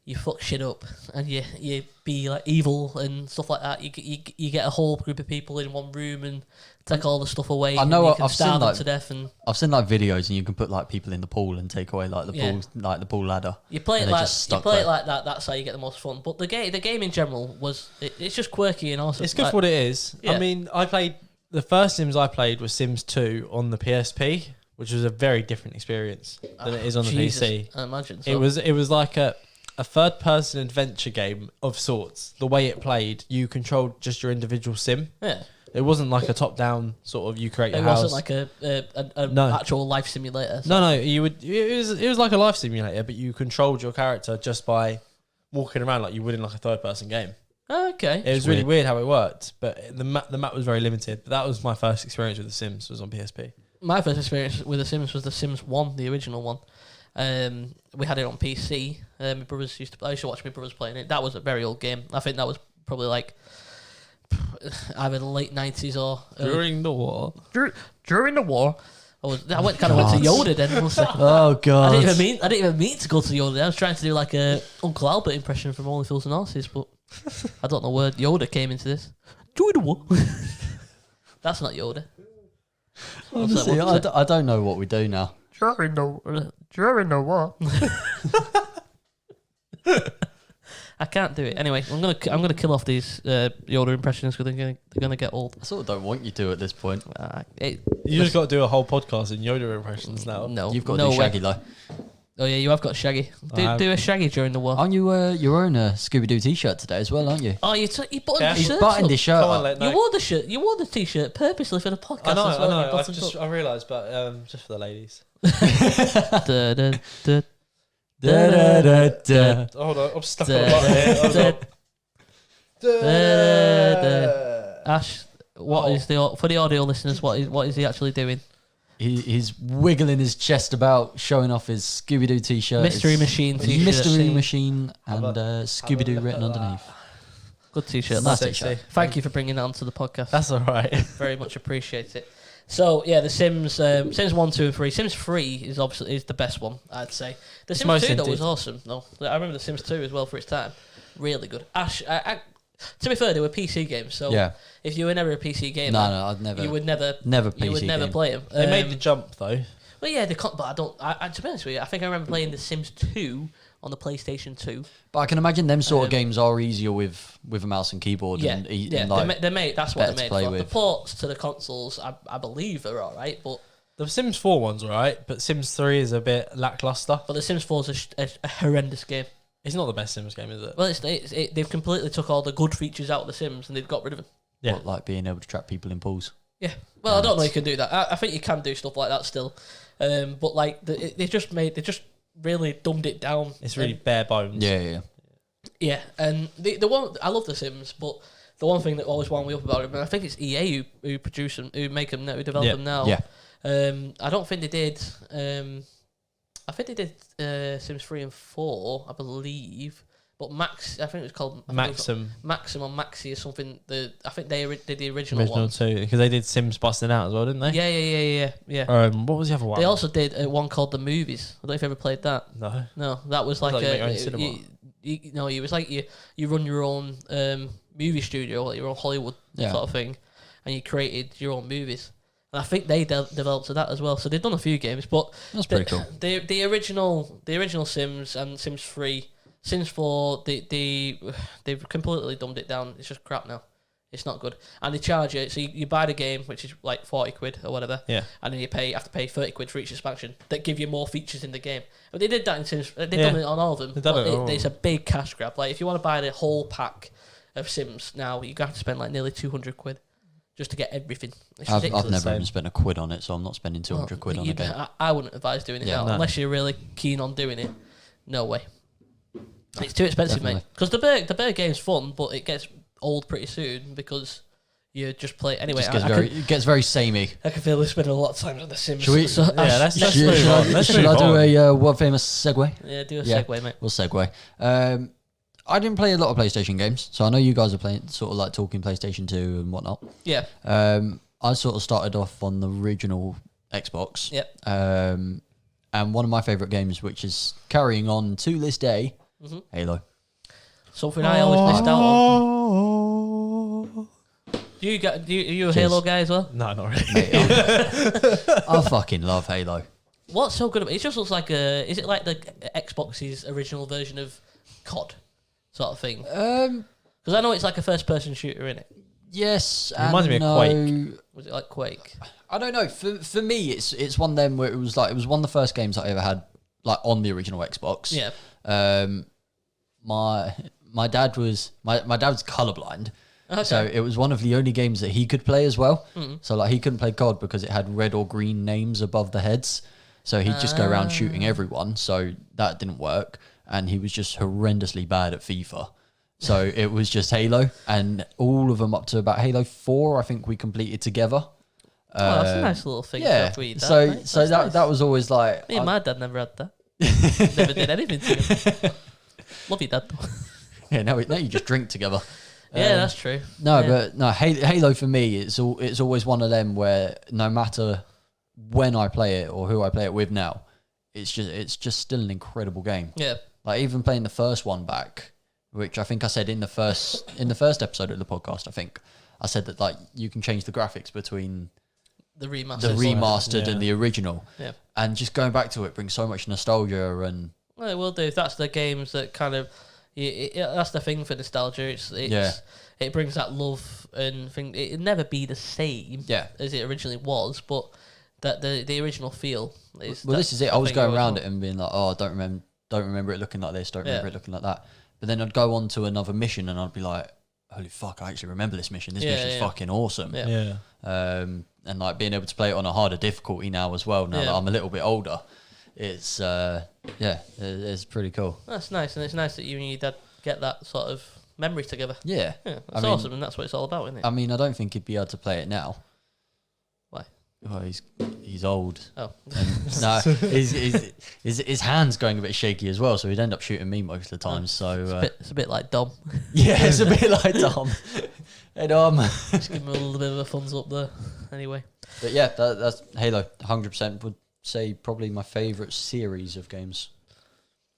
you fuck shit up and you be like evil and stuff like that. You get a whole group of people in one room and take all the stuff away. I know. And you can I've starve seen them like to death, and I've seen like videos, and you can put like people in the pool and take away like the pool, like the pool ladder. you play it And they like just stuck it there. like that. That's how you get the most fun. But the game in general it's just quirky and awesome. It's good Like, for what it is. Yeah. I mean, the first Sims I played was Sims 2 on the PSP, which was a very different experience than it is on the Jesus, PC. I imagine so. It was like a third-person adventure game of sorts. The way it played, you controlled just your individual sim. Yeah. It wasn't like a top-down sort of you create your It house. wasn't like a No. actual life simulator. So. No, you would. It was like a life simulator, but you controlled your character just by walking around like you would in like a third-person game. Okay. It was really weird how it worked, but the map was very limited. But that was my first experience with The Sims. Was on PSP. My first experience with The Sims was The Sims 1, the original one. We had it on PC. My brothers I used to watch my brothers playing it. That was a very old game. I think that was probably like either the late 90s or During the war. during the war. I went to Yoda then. Oh god! I didn't even mean to go to Yoda. I was trying to do like a Uncle Albert impression from Only Fools and Horses, but I don't know where Yoda came into this. During the war. That's not Yoda. Honestly, I don't know what we do now. During the war. I can't do it. Anyway, I'm gonna kill off these Yoda impressions because they're gonna get old. I sort of don't want you to at this point. You just got to do a whole podcast in Yoda impressions now. No, You've got to no do way. Shaggy though. Oh yeah, you have got Shaggy. Do a Shaggy during the war. Aren't you wearing a Scooby Doo t-shirt today as well, aren't you? Oh, you buttoned Yeah. the He's shirt. buttoned his shirt Come on, up. let You wore the shirt. You wore the t-shirt purposely for the podcast as well. You buttoned up. I realised, but just for the ladies. Da, da, da, Da, da, da. Hold on, I'm stuck da, on a button here. Hold da, on. Ash, what is for the audio listeners? What is he actually doing? He's wiggling his chest about, showing off his Scooby Doo t-shirt. Mystery his Machine t-shirt. Mystery Machine and Scooby Doo written underneath. Good t-shirt. Nice Nice. t-shirt. Thank you for bringing it onto the podcast. That's all right. Very much appreciate it. So yeah, The Sims, Sims 1, 2, and 3. Sims 3 is obviously the best one, I'd say. The Sims most 2 though indeed. was awesome. No, I remember The Sims 2 as well for its time. Really good. To be fair, they were PC games, so Yeah. if you were never a PC gamer, No, I'd never. you would never Never you would PC never game. play them. They made the jump though. Well, yeah, they can't. But I don't. To be honest with you, I think I remember playing The Sims 2 on the PlayStation 2. But I can imagine them sort of games are easier with a mouse and keyboard. Yeah, and yeah. like, They're made. That's what better to they're play made for. The with. ports to the consoles, I believe, are all right, but The Sims 4 one's alright, but Sims 3 is a bit lackluster. The Sims 4 is a horrendous game. It's not the best Sims game, is it? Well, they've completely took all the good features out of The Sims and they've got rid of them. Yeah. what, like being able to trap people in pools. Yeah. Well, I don't know if you can do that. I think you can do stuff like that still, but like they just really dumbed it down. It's really bare bones. Yeah. Yeah, and the one I love The Sims, but the one thing that always wound me up about it, and I think it's EA who produce them, who make them, who develop them now. Yeah. I don't think they did. I think they did Sims 3 and 4, I believe. But Max, I think it was called Maxim. Maxim or Maxi or something. I think they did the original Original one. too, because they did Sims Busting Out as well, didn't they? Yeah. What was the other one? They also did one called The Movies. I don't know if you ever played that. No. No, that was I like thought you made your own cinema. it was like you run your own movie studio, like your own Hollywood Yeah. sort of thing, and you created your own movies. And I think they developed that as well. So they've done a few games, but That's pretty cool. The original Sims and Sims 3, Sims 4, they've completely dumbed it down. It's just crap now. It's not good. And they charge you, so you buy the game, which is like 40 quid or whatever, Yeah. and then you have to pay 30 quid for each expansion that give you more features in the game. But they did that in Sims, they've done it on all of them. They've done but it all. it's a big cash grab. Like, if you want to buy the whole pack of Sims now, you have to spend like nearly 200 quid just to get everything. It's I've ridiculous. never even spent a quid on it, so I'm not spending 200 quid on a game. I wouldn't advise doing it Yeah, now, no. unless you're really keen on doing it. No way. It's too expensive, mate. Definitely. Because the bear game's fun, but it gets old pretty soon because you just play anyway. It gets very samey. I can feel we're spending a lot of time on The Sims. Should we- So, Yeah, let's Should move on. I, Let's should I move do on. a world famous segue? yeah, do a Yeah. segue, mate. We'll segue. I didn't play a lot of PlayStation games, so I know you guys are playing, sort of like talking PlayStation 2 and whatnot. Yeah, I sort of started off on the original Xbox. Yep. And one of my favourite games, which is carrying on to this day, Halo. something I always missed out on. Are you a Halo guy as well? No, not really. Mate, I fucking love Halo. What's so good about it? It just looks like is it like the Xbox's original version of COD sort of thing? Because I know it's like a first-person shooter, innit? Yes, It reminds me of no. Quake. Was it like Quake? I don't know. For me, it's one of them where it was one of the first games I ever had like on the original Xbox. Yeah. My dad was colorblind. Okay. So it was one of the only games that he could play as well. So like he couldn't play COD because it had red or green names above the heads. So he'd just go around shooting everyone. So that didn't work. And he was just horrendously bad at FIFA. So it was just Halo, and all of them up to about Halo 4, I think we completed together. Oh, that's a nice little thing. Yeah. To read that, So mate. so That's that nice. that was always like Me and my dad never had that. Never did anything together. Love you, dad. yeah. No, you just drink together. Yeah, that's true. No, Yeah. but no, Halo for me, it's always one of them where no matter when I play it or who I play it with now, it's just still an incredible game. Yeah. Like even playing the first one back, which I think I said in the first episode of the podcast, I think I said that like you can change the graphics between The remastered. the remastered Yeah. and the original, Yeah. and just going back to it brings so much nostalgia and Well, it will do. If that's the games that kind of, that's the thing for nostalgia. It brings that love and thing. It'll never be the same as it originally was, but that the original feel is. well, this is it. I was thing going you around always it and being like, oh, I don't remember it looking like this, don't remember Yeah. it looking like that. But then I'd go on to another mission and I'd be like, holy fuck, I actually remember this mission. This Yeah, mission's yeah. fucking awesome. Yeah. Yeah. And like being able to play it on a harder difficulty now as well. Now that Yeah. I'm a little bit older, it's it's pretty cool. That's nice, and it's nice that you and your dad get that sort of memory together. Yeah, Yeah, I that's mean- awesome, and that's what it's all about, isn't it? I mean, I don't think he'd be able to play it now. Why? Well, he's old. Oh. No, his hand's going a bit shaky as well, so he'd end up shooting me most of the time. So It's a bit like Dom. yeah, it's a bit like Dom. Hey Dom. Just give him a little bit of a thumbs up there. Anyway. But yeah, that's Halo. 100% would say probably my favourite series of games.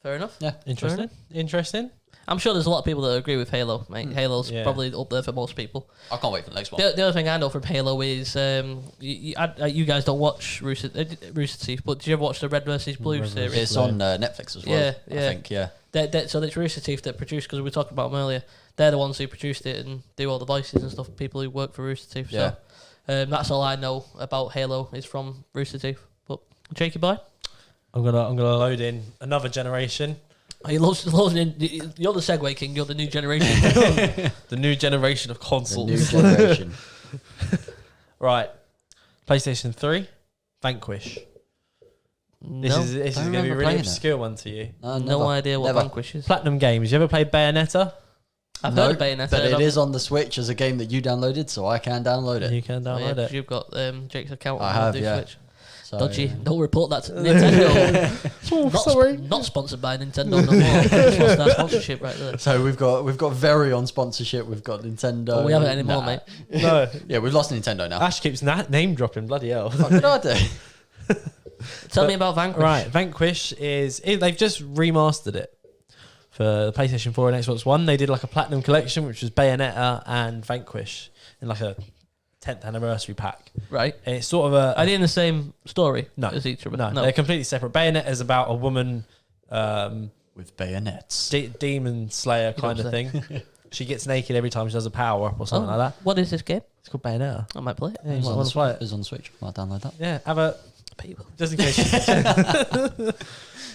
Fair enough. Yeah, Interesting. I'm sure there's a lot of people that agree with Halo, mate. Halo's Yeah. probably up there for most people. I can't wait for the next one. The other thing I know from Halo is you guys don't watch Rooster Teeth, but did you ever watch the Red vs. Blue series? It's on Netflix as well. Yeah, I think. Yeah. So it's Rooster Teeth that produced, because we were talking about them earlier. They're the ones who produced it and do all the voices and stuff. People who work for Rooster Teeth. Yeah. So that's all I know about Halo is from Rooster Teeth. But Jakey boy, I'm gonna load in another generation. you're the Segway King. You're the new generation. The new generation of The consoles. new generation. Right. PlayStation 3, Vanquish. This is going to be a remember really playing obscure one to you. no never. idea what Never. Vanquish is. Platinum Games. You ever played Bayonetta? I've No, heard of Bayonetta. but it is on the Switch as a game that you downloaded, so I can download it. You can download it. You've got Jake's account. I on have, the yeah. Switch. So, Dodgy. Don't report that to Nintendo. Sorry. Not sponsored by Nintendo no more. Just lost our sponsorship right there. So we've got very on sponsorship. We've got Nintendo. Oh, we haven't anymore, mate. No. Yeah, we've lost Nintendo now. Ash keeps name dropping. Bloody hell. What did I do? Tell me about Vanquish. Right. Vanquish they've just remastered it for the PlayStation 4 and Xbox One. They did like a Platinum Collection, which was Bayonetta and Vanquish in like a 10th anniversary pack. Right. And it's sort of Are they in the same story No. as each other? No, they're completely separate. Bayonetta is about a woman, With bayonets. demon slayer kind of thing. She gets naked every time she does a power up or something like that. What is this game? It's called Bayonetta. I might play it. Yeah, you It's might on, want to play it. it's on Switch. Might download that. Yeah, have a People. just in case.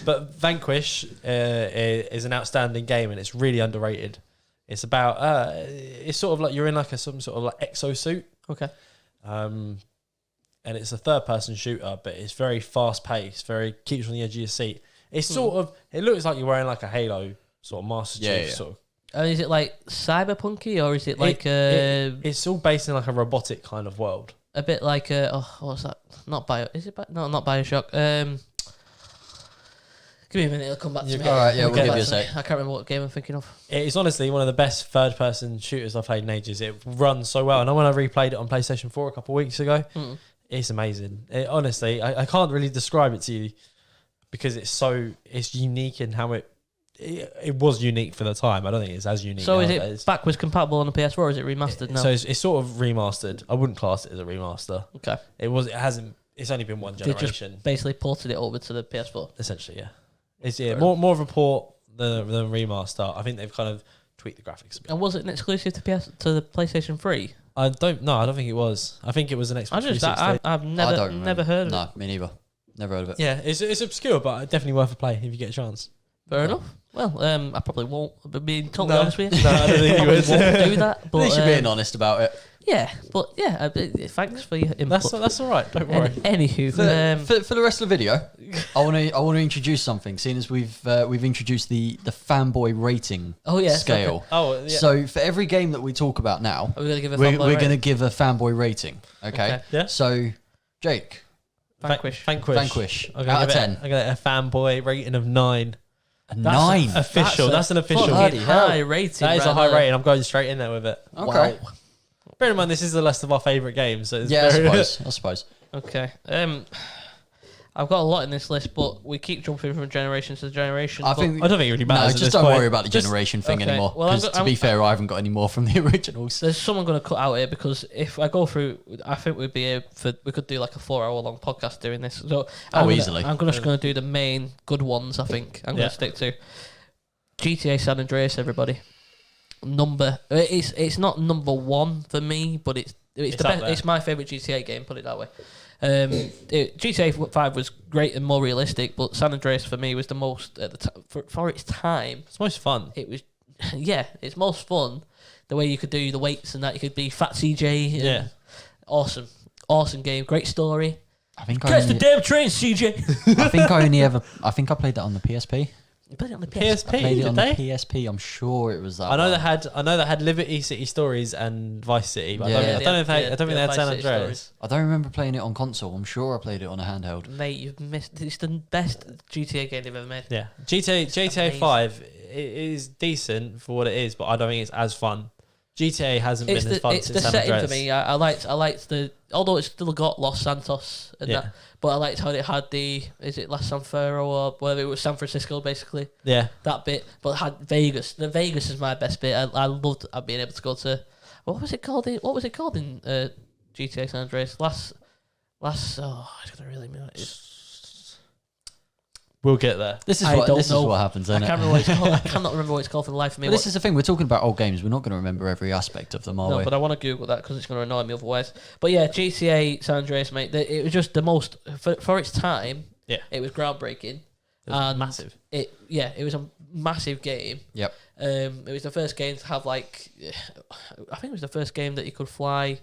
But Vanquish is an outstanding game and it's really underrated. It's about it's sort of like you're in like some sort of like exosuit. Okay. And it's a third-person shooter, but it's very fast-paced, keeps you on the edge of your seat. It's sort of, it looks like you're wearing like a Halo sort of Master Chief sort of. Is it like cyberpunky or is it like it's all based in like a robotic kind of world. a bit like what's that? Not Bio. Is it? No, not Bioshock. Give me a minute. It'll come back to me. All right, yeah, It'll we'll come give you back a to sec. me. I can't remember what game I'm thinking of. It's honestly one of the best third-person shooters I've played in ages. It runs so well, and when I replayed it on PlayStation 4 a couple of weeks ago, it's amazing. Honestly, I can't really describe it to you because it's unique in how it was unique for the time. I don't think it's as unique. So nowadays. is it backwards compatible on the PS4 or is it remastered now? So it's sort of remastered. I wouldn't class it as a remaster. Okay. It's only been one They just generation. basically ported it over to the PS4. Essentially, yeah. It's more of a port than remaster. I think they've kind of tweaked the graphics a bit. And was it an exclusive to the PlayStation 3? I don't think it was. I think it was an Xbox 360. I've never heard of it. No, me neither. Never heard of it. Yeah, it's obscure, but definitely worth a play if you get a chance. Fair enough. Well, I probably won't. But being totally honest with you, No, I don't think you probably would. won't do that. At But least you're being honest about it. yeah, but yeah, thanks for your input. That's all right. Don't worry. Anywho, For the rest of the video, I want to introduce something. Seeing as we've introduced the fanboy rating scale. Oh, yeah. So for every game that we talk about now, are we gonna give a we're fanboy going to rating? give a fanboy rating. Okay. Yeah. So, Jake, Vanquish. Vanquish, I'm out of give 10. I'm gonna get a fanboy rating of 9. A 9. Official. That's an official. Bloody hell. high rating. That is a right high there. rating. I'm going straight in there with it. Okay. Wow. Bear in mind, this is the list of our favourite games. So it's Yeah, very I suppose. Okay. I've got a lot in this list, but we keep jumping from generation to generation. I but- think I don't think it really matters. No, at just this don't point. worry about the Just- generation thing okay. anymore. Well, I'm Because go- to be I'm- fair, I haven't got any more from the originals. There's someone going to cut out here because if I go through, I think we'd be able we could do like a 4-hour long podcast doing this. So Easily. I'm just going to do the main good ones. I think I'm going Yeah. to stick to GTA San Andreas. Everybody, it's not number one for me, but it's the up best. there. It's my favorite GTA game. Put it that way. GTA 5 was great and more realistic, but San Andreas for me was the most at the for its time. It's most fun. It was, yeah, it's most fun. The way you could do the weights and that, you could be Fat CJ. and Yeah. awesome game, great story. I think Catch the damn train, CJ. I think I played that on the PSP. You played it on the PSP. Played it Did on they? the PSP. I'm sure it was that. I know one. they had Liberty City Stories and Vice City, but Yeah. I don't know if I don't think they had Vice San City Andreas. Stories. I don't remember playing it on console. I'm sure I played it on a handheld. Mate, you've missed. It's the best GTA game they've ever made. Yeah, GTA amazing. 5 is decent for what it is, but I don't think it's as fun. GTA hasn't been as fun It's since the San setting Andreas. for me. I liked the, although it's still got Los Santos and Yeah. that, but I liked how it had is it Las San Fierro or whatever, it was San Francisco basically, Yeah, that bit, but it had Vegas. The Vegas is my best bit. I loved being able to go to, what was it called in GTA San Andreas? Last, it's gonna really mean it. we'll get there. This is I what don't this know. is what happens, I isn't can't it? remember what it's called. I cannot remember what it's called for the life of me. But this is the thing. We're talking about old games. We're not going to remember every aspect of them, are No, we? but I want to Google that because it's going to annoy me otherwise. But yeah, GTA San Andreas, mate. It was just the most for its time. Yeah. It was groundbreaking. It was And massive. It was a massive game. Yep. It was the first game to have I think it was the first game that you could fly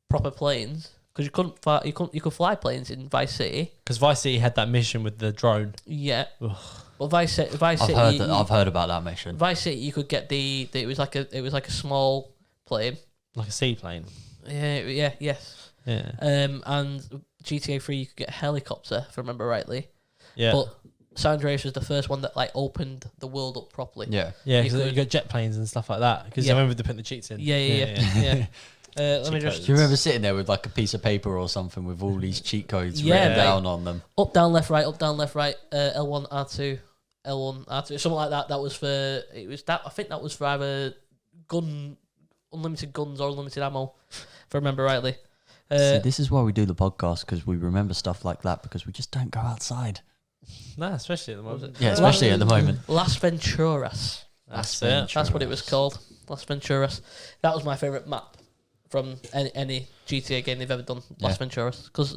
proper planes because you couldn't fly. You could fly planes in Vice City. Because Vice City had that mission with the drone. Yeah. Ugh. Well, Vice City. I've heard about that mission. Vice City, you could get it was like a small plane. Like a seaplane. Yeah. Yes. Yeah. And GTA 3, you could get a helicopter, if I remember rightly. Yeah. But San Andreas was the first one that opened the world up properly. Yeah. Yeah, You because could- you got jet planes and stuff like that. Because Yeah. I remember they put the cheats in. Yeah. Let me just Do you remember sitting there with like a piece of paper or something with all these cheat codes Yeah, written mate. down on them? up, down, left, right, L1, R2, L1, R2, something like that. That was for I think that was for either unlimited guns or unlimited ammo, if I remember rightly. See, this is why we do the podcast, because we remember stuff like that because we just don't go outside. No, especially at the moment. Yeah, especially at the moment. Las Venturas. That's Las it. That's what it was called. Las Venturas. That was my favourite map from any GTA game they've ever done. Las Venturas. Because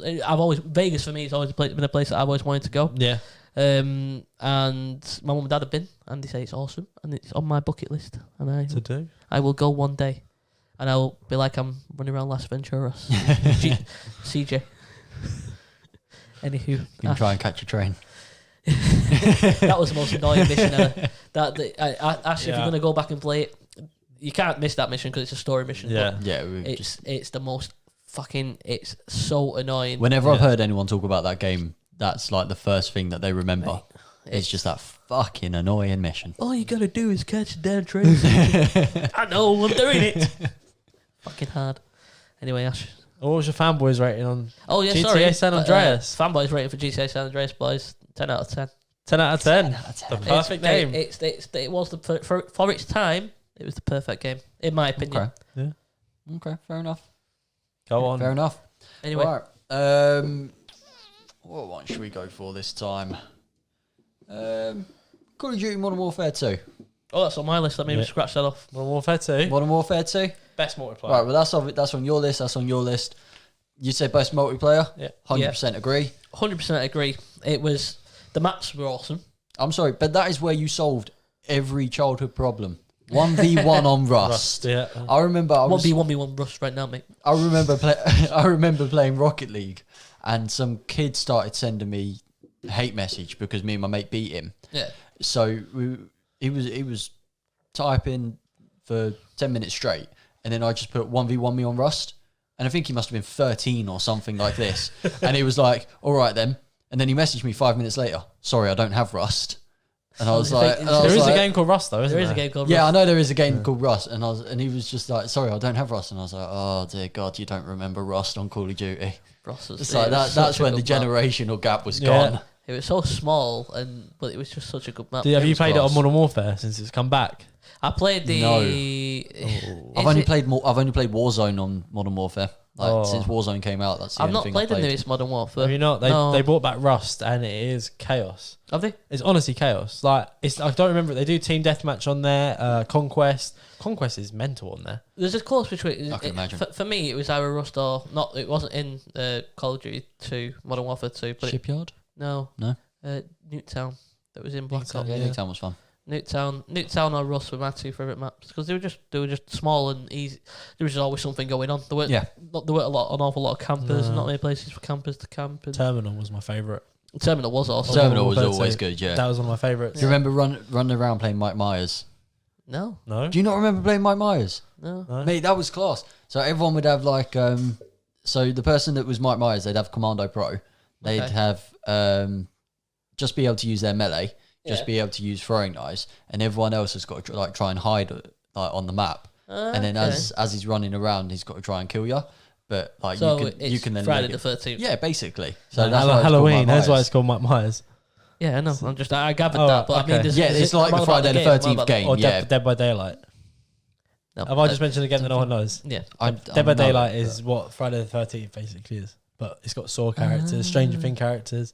Vegas for me has always been a place that I've always wanted to go. Yeah. And my mum and dad have been, and they say it's awesome, and it's on my bucket list, and To do. I will go one day, and I'll be like I'm running around Las Venturas. CJ. Anywho, You can try and catch a train. that was the most annoying mission ever. Actually, if Yeah. you're gonna go back and play it, you can't miss that mission because it's a story mission. Yeah. Yeah, but it's the most fucking. It's so annoying. whenever I've Yeah. heard anyone talk about that game, that's like the first thing that they remember. Mate, It's just that fucking annoying mission. all you gotta do is catch a damn train. I know, I'm doing it. Fucking hard. Anyway, Ash. What was your fanboys rating on Oh yeah, GTA sorry. San Andreas? Fanboys rating for GTA San Andreas, boys. 10 out of 10. 10 out of 10? out of 10. The It's- perfect mate, game. It was for its time. It was the perfect game, in my opinion. Okay. Yeah. Okay, fair enough. Go on. Fair enough. Anyway, Right. What one should we go for this time? Call of Duty Modern Warfare 2. oh, that's on my list. Let me Yeah. scratch that off. Modern Warfare 2. Modern Warfare 2? Best multiplayer. Right, well, that's on your list. That's on your list. You say best multiplayer? Yeah. 100% agree. 100% agree. It was the maps were awesome. I'm sorry, but that is where you solved every childhood problem. 1v1 on Rust. Yeah. I remember I was 1v1 Rust right now, mate. I remember playing Rocket League, and some kid started sending me a hate message because me and my mate beat him. Yeah. So he was typing for 10 minutes straight, and then I just put 1v1 me on Rust, and I think he must have been 13 or something like this. And he was like, "All right then," and then he messaged me 5 minutes later. "Sorry, I don't have Rust." And I was like, There There is like, a game called Rust, though, isn't There there? is a game called Yeah, I Rust. know there is a game called Rust, and he was just like, "Sorry, I don't have Rust," and I was like, "Oh dear God, you don't remember Rust on Call of Duty." Rust was, It's it like was that. such That's a when the good map. generational gap was Yeah. gone. It was so small, but it was just such a good map. Have you was played it on class. Modern Warfare since it's come back? I played the. No. Is I've only it- played Warzone on Modern Warfare. Like since Warzone came out, that's the I've only not thing played I've the played. newest Modern Warfare. Have you not? No. They brought back Rust, and it is chaos. Have they? It's honestly chaos. Like I don't remember. They do team deathmatch on there. Conquest. Conquest is mental on there. There's a close between. I can imagine. For me, it was either Rust or not. It wasn't in Call of Duty 2, Modern Warfare 2, but Shipyard? no, No. Newtown. That was in Black Newtown, Ops. Yeah, Yeah. Newtown was fun. Newtown or Rust were my two favourite maps because they were just small and easy. There was always something going on. There weren't Yeah. an awful lot of campers. No. Not many places for campers to camp. And Terminal was my favourite. Terminal was awesome. Terminal was Modern always Warfare 2. good, yeah. That was one of my favourites. Do you remember running around playing Mike Myers? No. No? Do you not remember playing Mike Myers? No. Mate, that was class. So everyone would have like, so the person that was Mike Myers, they'd have Commando Pro. They'd Okay. have just be able to use their melee, just Yeah. be able to use throwing knives, and everyone else has got to like try and hide like on the map. And then Okay. as he's running around, he's got to try and kill you. But like So you it's can then Friday make the it- 13th. Yeah, basically. So So that's why it's called Halloween. Mike That's why Myers. it's called Mike Myers. Yeah, I know. I gathered Oh, that, but I okay. mean, Yeah, it's like the Friday the 13th game. Or Yeah. Dead by Daylight. No, Have I just mentioned again that no one knows? Yeah. Dead by Daylight is what Friday the 13th basically is. But it's got Saw characters, Stranger Thing characters.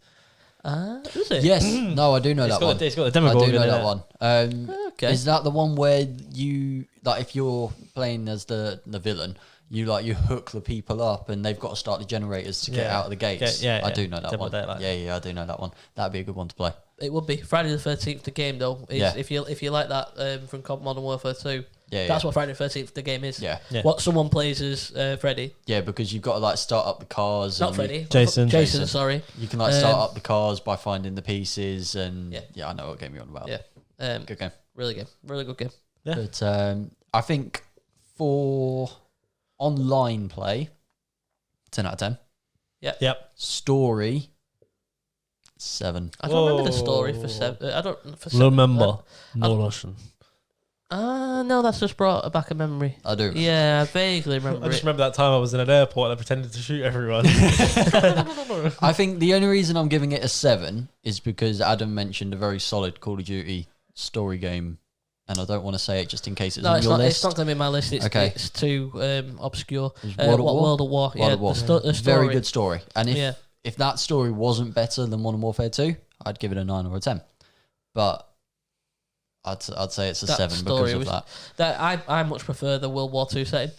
Is it? Yes. No, I do know that one. It's got the I Demogorgon do know in that it. one. Okay. Is that the one where you like if you're playing as the villain, you hook the people up and they've got to start the generators to get Yeah. out of the gates? Yeah, I yeah. do know that Dead by one. Daylight. Yeah, I do know that one. That'd be a good one to play. It would be Friday the 13th. The game though, is Yeah. if you like that from COD Modern Warfare 2, Yeah, that's yeah. what Friday the 13th the game is. Yeah. Yeah. What someone plays as Freddy, Yeah, because you've got to like start up the cars. not and Freddy. Jason. Jason. Sorry. You can like start Um, up the cars by finding the pieces and Yeah. yeah, I know what game you're on about. Yeah. Good game. Really good game. Yeah. But I think for online play, 10 out of 10. Yep. Story, 7. I don't remember the Whoa. story for seven. I don't for seven. Remember. No Russian. No, that's just brought back a memory. I do. Yeah, I vaguely remember I just it. remember that time I was in an airport and I pretended to shoot everyone. I think the only reason I'm giving it a 7 is because Adam mentioned a very solid Call of Duty story game, and I don't want to say it just in case it's No, on it's your not. list. It's not going to be my list. It's, Okay. it's too obscure. It's World of War? World of War. World Yeah, of War. the story. Very good story. And Yeah. if that story wasn't better than Modern Warfare 2, I'd give it a 9 or a 10. But I'd say it's a That 7 story because of was- that. That I much prefer the World War II setting.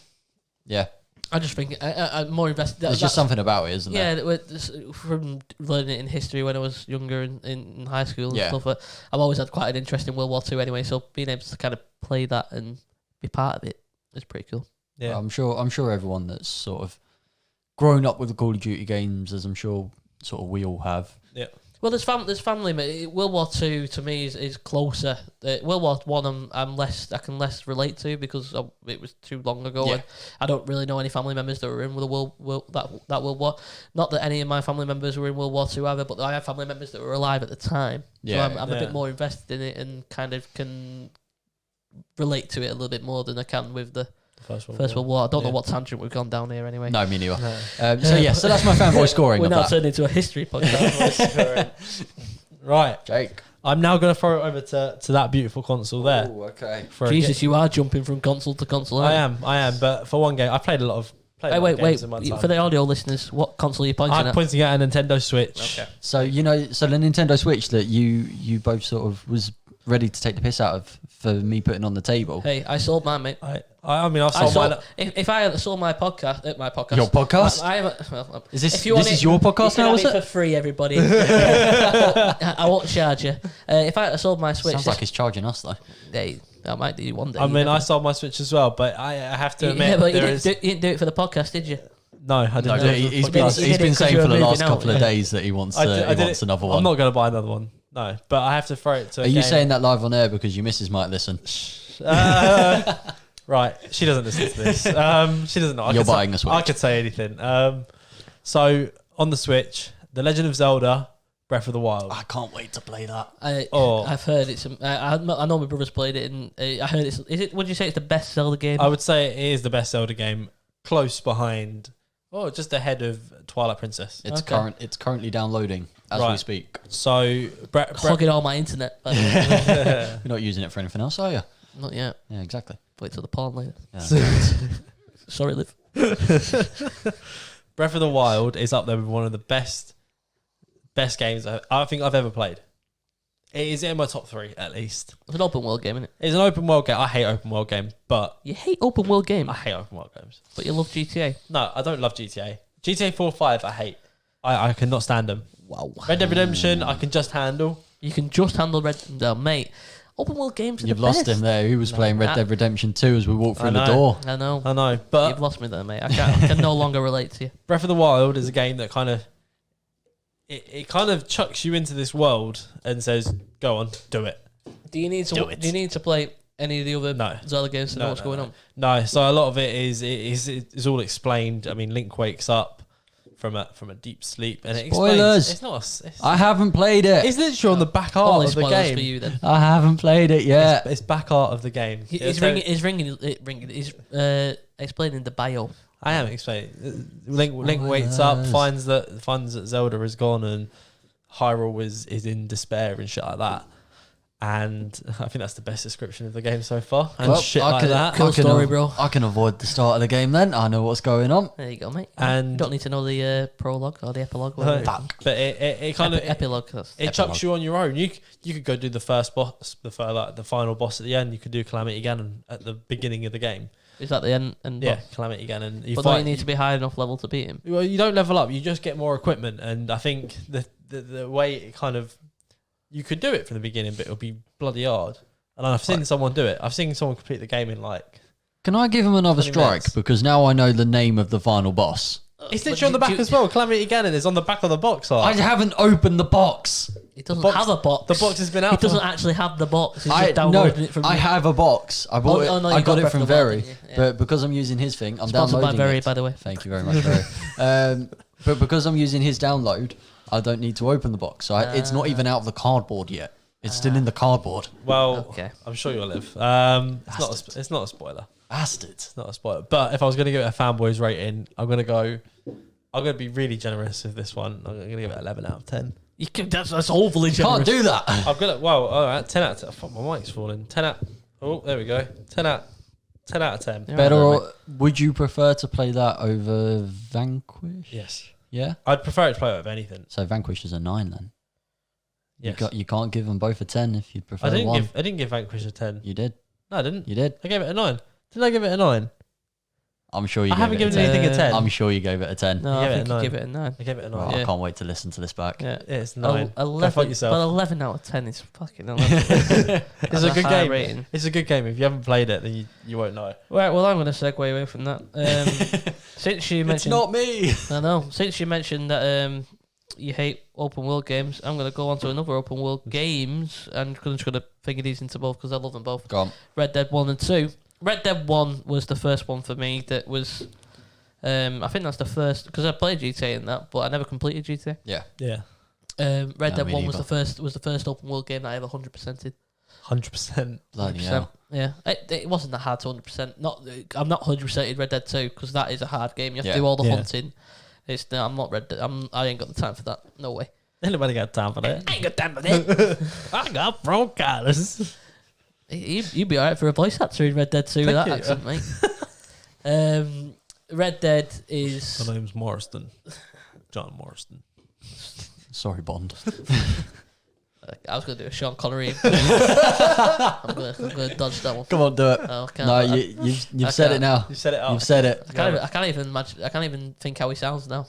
Yeah. I just think I'm more invested. There's just something about it, isn't there? Yeah, from learning it in history when I was younger in high school and Yeah. stuff. I've always had quite an interest in World War II anyway, so being able to kind of play that and be part of it is pretty cool. Yeah. I'm sure everyone that's sort of grown up with the Call of Duty games, as I'm sure sort of we all have. Yeah. Well, there's family. World War II to me is closer. World War One, I can less relate to because it was too long ago, Yeah. and I don't really know any family members that were in the that World War. Not that any of my family members were in World War II either, but I have family members that were alive at the time. Yeah. So I'm a Yeah. bit more invested in it and kind of can relate to it a little bit more than I can with the First World War. I don't know Yeah. what tangent we've gone down here anyway. No, me neither. No. So that's my fanboy scoring We're of now that. turned into a history podcast. Right. Jake. I'm now going to throw it over to that beautiful console there. Oh, okay. For a Jesus, you are jumping from console to console. I aren't you? am. But for one game, I played a lot of. Wait. games in my time. For the audio listeners, what console are you pointing I'm at? pointing at a Nintendo Switch. Okay. So the Nintendo Switch that you both sort of was ready to take the piss out of for me putting on the table. Hey, I sold mine, mate. I mean, I've sold mine. If I had sold my podcast, Your podcast? I haven't. Well, Is this if you want this it, is your you podcast can now? have Is it it? for free, everybody. I won't charge you. If I had sold my Switch, Sounds like he's charging us though. hey, I might do one day. I you mean, never- I sold my Switch as well, but I have to admit, yeah, but you there is. didn't do it for the podcast, did you? No, I No, didn't. he's He been did it saying 'cause you for were the last moving out, couple of yeah. days that he wants I did wants it. another one. I'm not going to buy another one. No, but I have to throw it to. Are you saying that live on air because your missus might listen? Right, she doesn't listen to this. She doesn't know. You're buying a Switch. I could say anything. So on the Switch, The Legend of Zelda: Breath of the Wild. I can't wait to play that. I've heard it's. I know my brother's played it, and I heard it's. Is it? Would you say it's the best Zelda game? I would say it is the best Zelda game, close behind. Oh, just ahead of Twilight Princess. It's Okay. It's currently downloading as we Right. speak. So Clogging all my internet. by the way. You're not using it for anything else, are you? Not yet. Yeah, exactly. Wait till the porn later. Yeah. Sorry, Liv. Breath of the Wild is up there with one of the best games I think I've ever played. It is in my top 3 at least. It's an open world game, isn't it? It's an open world game. I hate open world game, but You hate open world game, I hate open world games. but you love GTA. No, I don't love GTA. GTA 4 5 I hate. I cannot stand them. Wow. Red Dead Redemption I can just handle. You can just handle mate. Open world games are You've the lost best. him there. He was playing Red Dead Redemption 2 as we walked through I the know. door. I know. I know, You've but lost me there, mate. I can no longer relate to you. Breath of the Wild is a game that kind of it kind of chucks you into this world and says, "Go on, do it." Do you need to play any of the other Zelda games to know what's going on? No, so a lot of it is all explained. I mean, Link wakes up from a deep sleep, and it Spoilers. explains. It's I haven't played it. It's literally on the back art Only of the spoilers game. for you then. I haven't played it yet. It's back art of the game. He's explaining the bio. I am explaining. Link wakes up, finds that Zelda is gone, and Hyrule is in despair and shit like that. And I think that's the best description of the game so far. And shit like that. Cool story, bro. I can avoid the start of the game then. I know what's going on. There you go, mate. And you don't need to know the prologue or the epilogue. But it kind of epilogue. It chucks you on your own. You could go do the first boss, the final boss at the end. You could do Calamity Ganon at the beginning of the game. Is that the end? And Calamity Ganon. But don't you need to be high enough level to beat him? Well, you don't level up. You just get more equipment. And I think the way it kind of, you could do it from the beginning, but it'll be bloody hard. And I've seen someone do it. I've seen someone complete the game in like. Can I give him another 20 strike? minutes. Because now I know the name of the final boss. It's literally on the back as well. Calamity Ganon is on the back of the box art. I haven't opened the box. It doesn't box- have a box. The box has been out. It doesn't actually have the box. He's I just downloading it from. I have a box. I bought it. no, I you got got it from Breath of the Wild, Very, didn't you? Yeah. but because I'm using his thing, I'm Sponsored by downloading Very, it. by the way. Thank you very much, Very. But because I'm using his download, I don't need to open the box. So it's not even out of the cardboard yet. It's still in the cardboard. Well, Okay. I'm sure you'll live. It's not a spoiler. Bastard. It's not a spoiler. But if I was going to give it a Fanboys rating, I'm going to be really generous with this one. I'm going to give it 11 out of 10. That's overly generous. Can't do that. I'm going to, all right, 10 out of 10. Fuck, my mic's falling. 10 out, oh, there we go. 10 out of 10. Yeah. Better, Right, or would you prefer to play that over Vanquish? Yes. Yeah? I'd prefer it to play with anything. So Vanquish is a 9 then. Yes. You can't give them both a 10 if you'd prefer I one. didn't give Vanquish a 10. You did. No, I didn't. You did. I gave it a 9. Didn't I give it a 9? I'm sure you I gave haven't it a given 10. anything a 10. I'm sure you gave it a 10. No, You I gave it think a you 9. give it a 9. I gave it a 9. Well, Yeah. I can't wait to listen to this back. Yeah. It's 9. 11, Fuck yourself. But 11 out of 10 is fucking 11. It's a good high game. rating. It's a good game. If you haven't played it, then you won't know. Right, well, I'm going to segue away from that. Since you mentioned, It's not me. I know. Since you mentioned that you hate open world games, I'm going to go on to another open world games, and I'm just going to figure these into both because I love them both. Go on. Red Dead 1 and 2. Red Dead 1 was the first one for me that was. I think that's the first because I played GTA in that, but I never completed GTA. Yeah. Yeah. Red Dead me 1 was neither. the first open world game that I ever 100%ed. 100%. Bloody hell. Yeah, it wasn't that hard to 100%. I'm not 100%ed Red Dead 2 because that is a hard game. You have to do all the hunting. I'm not Red Dead. I ain't got the time for that. No way. Anybody got time for that? I ain't got time for that. I got bronchitis. You'd be alright for a voice actor in Red Dead 2 with Thank that you. accent, mate. Red Dead is. My name's Morriston. John Morriston. Sorry, Bond. I was going to do a Sean Connery. I'm going to dodge that one. Come on, do it. Oh, I can't. No, I you've said it can't. now. You said it out. You've said it. can't even imagine. I can't even think how he sounds now.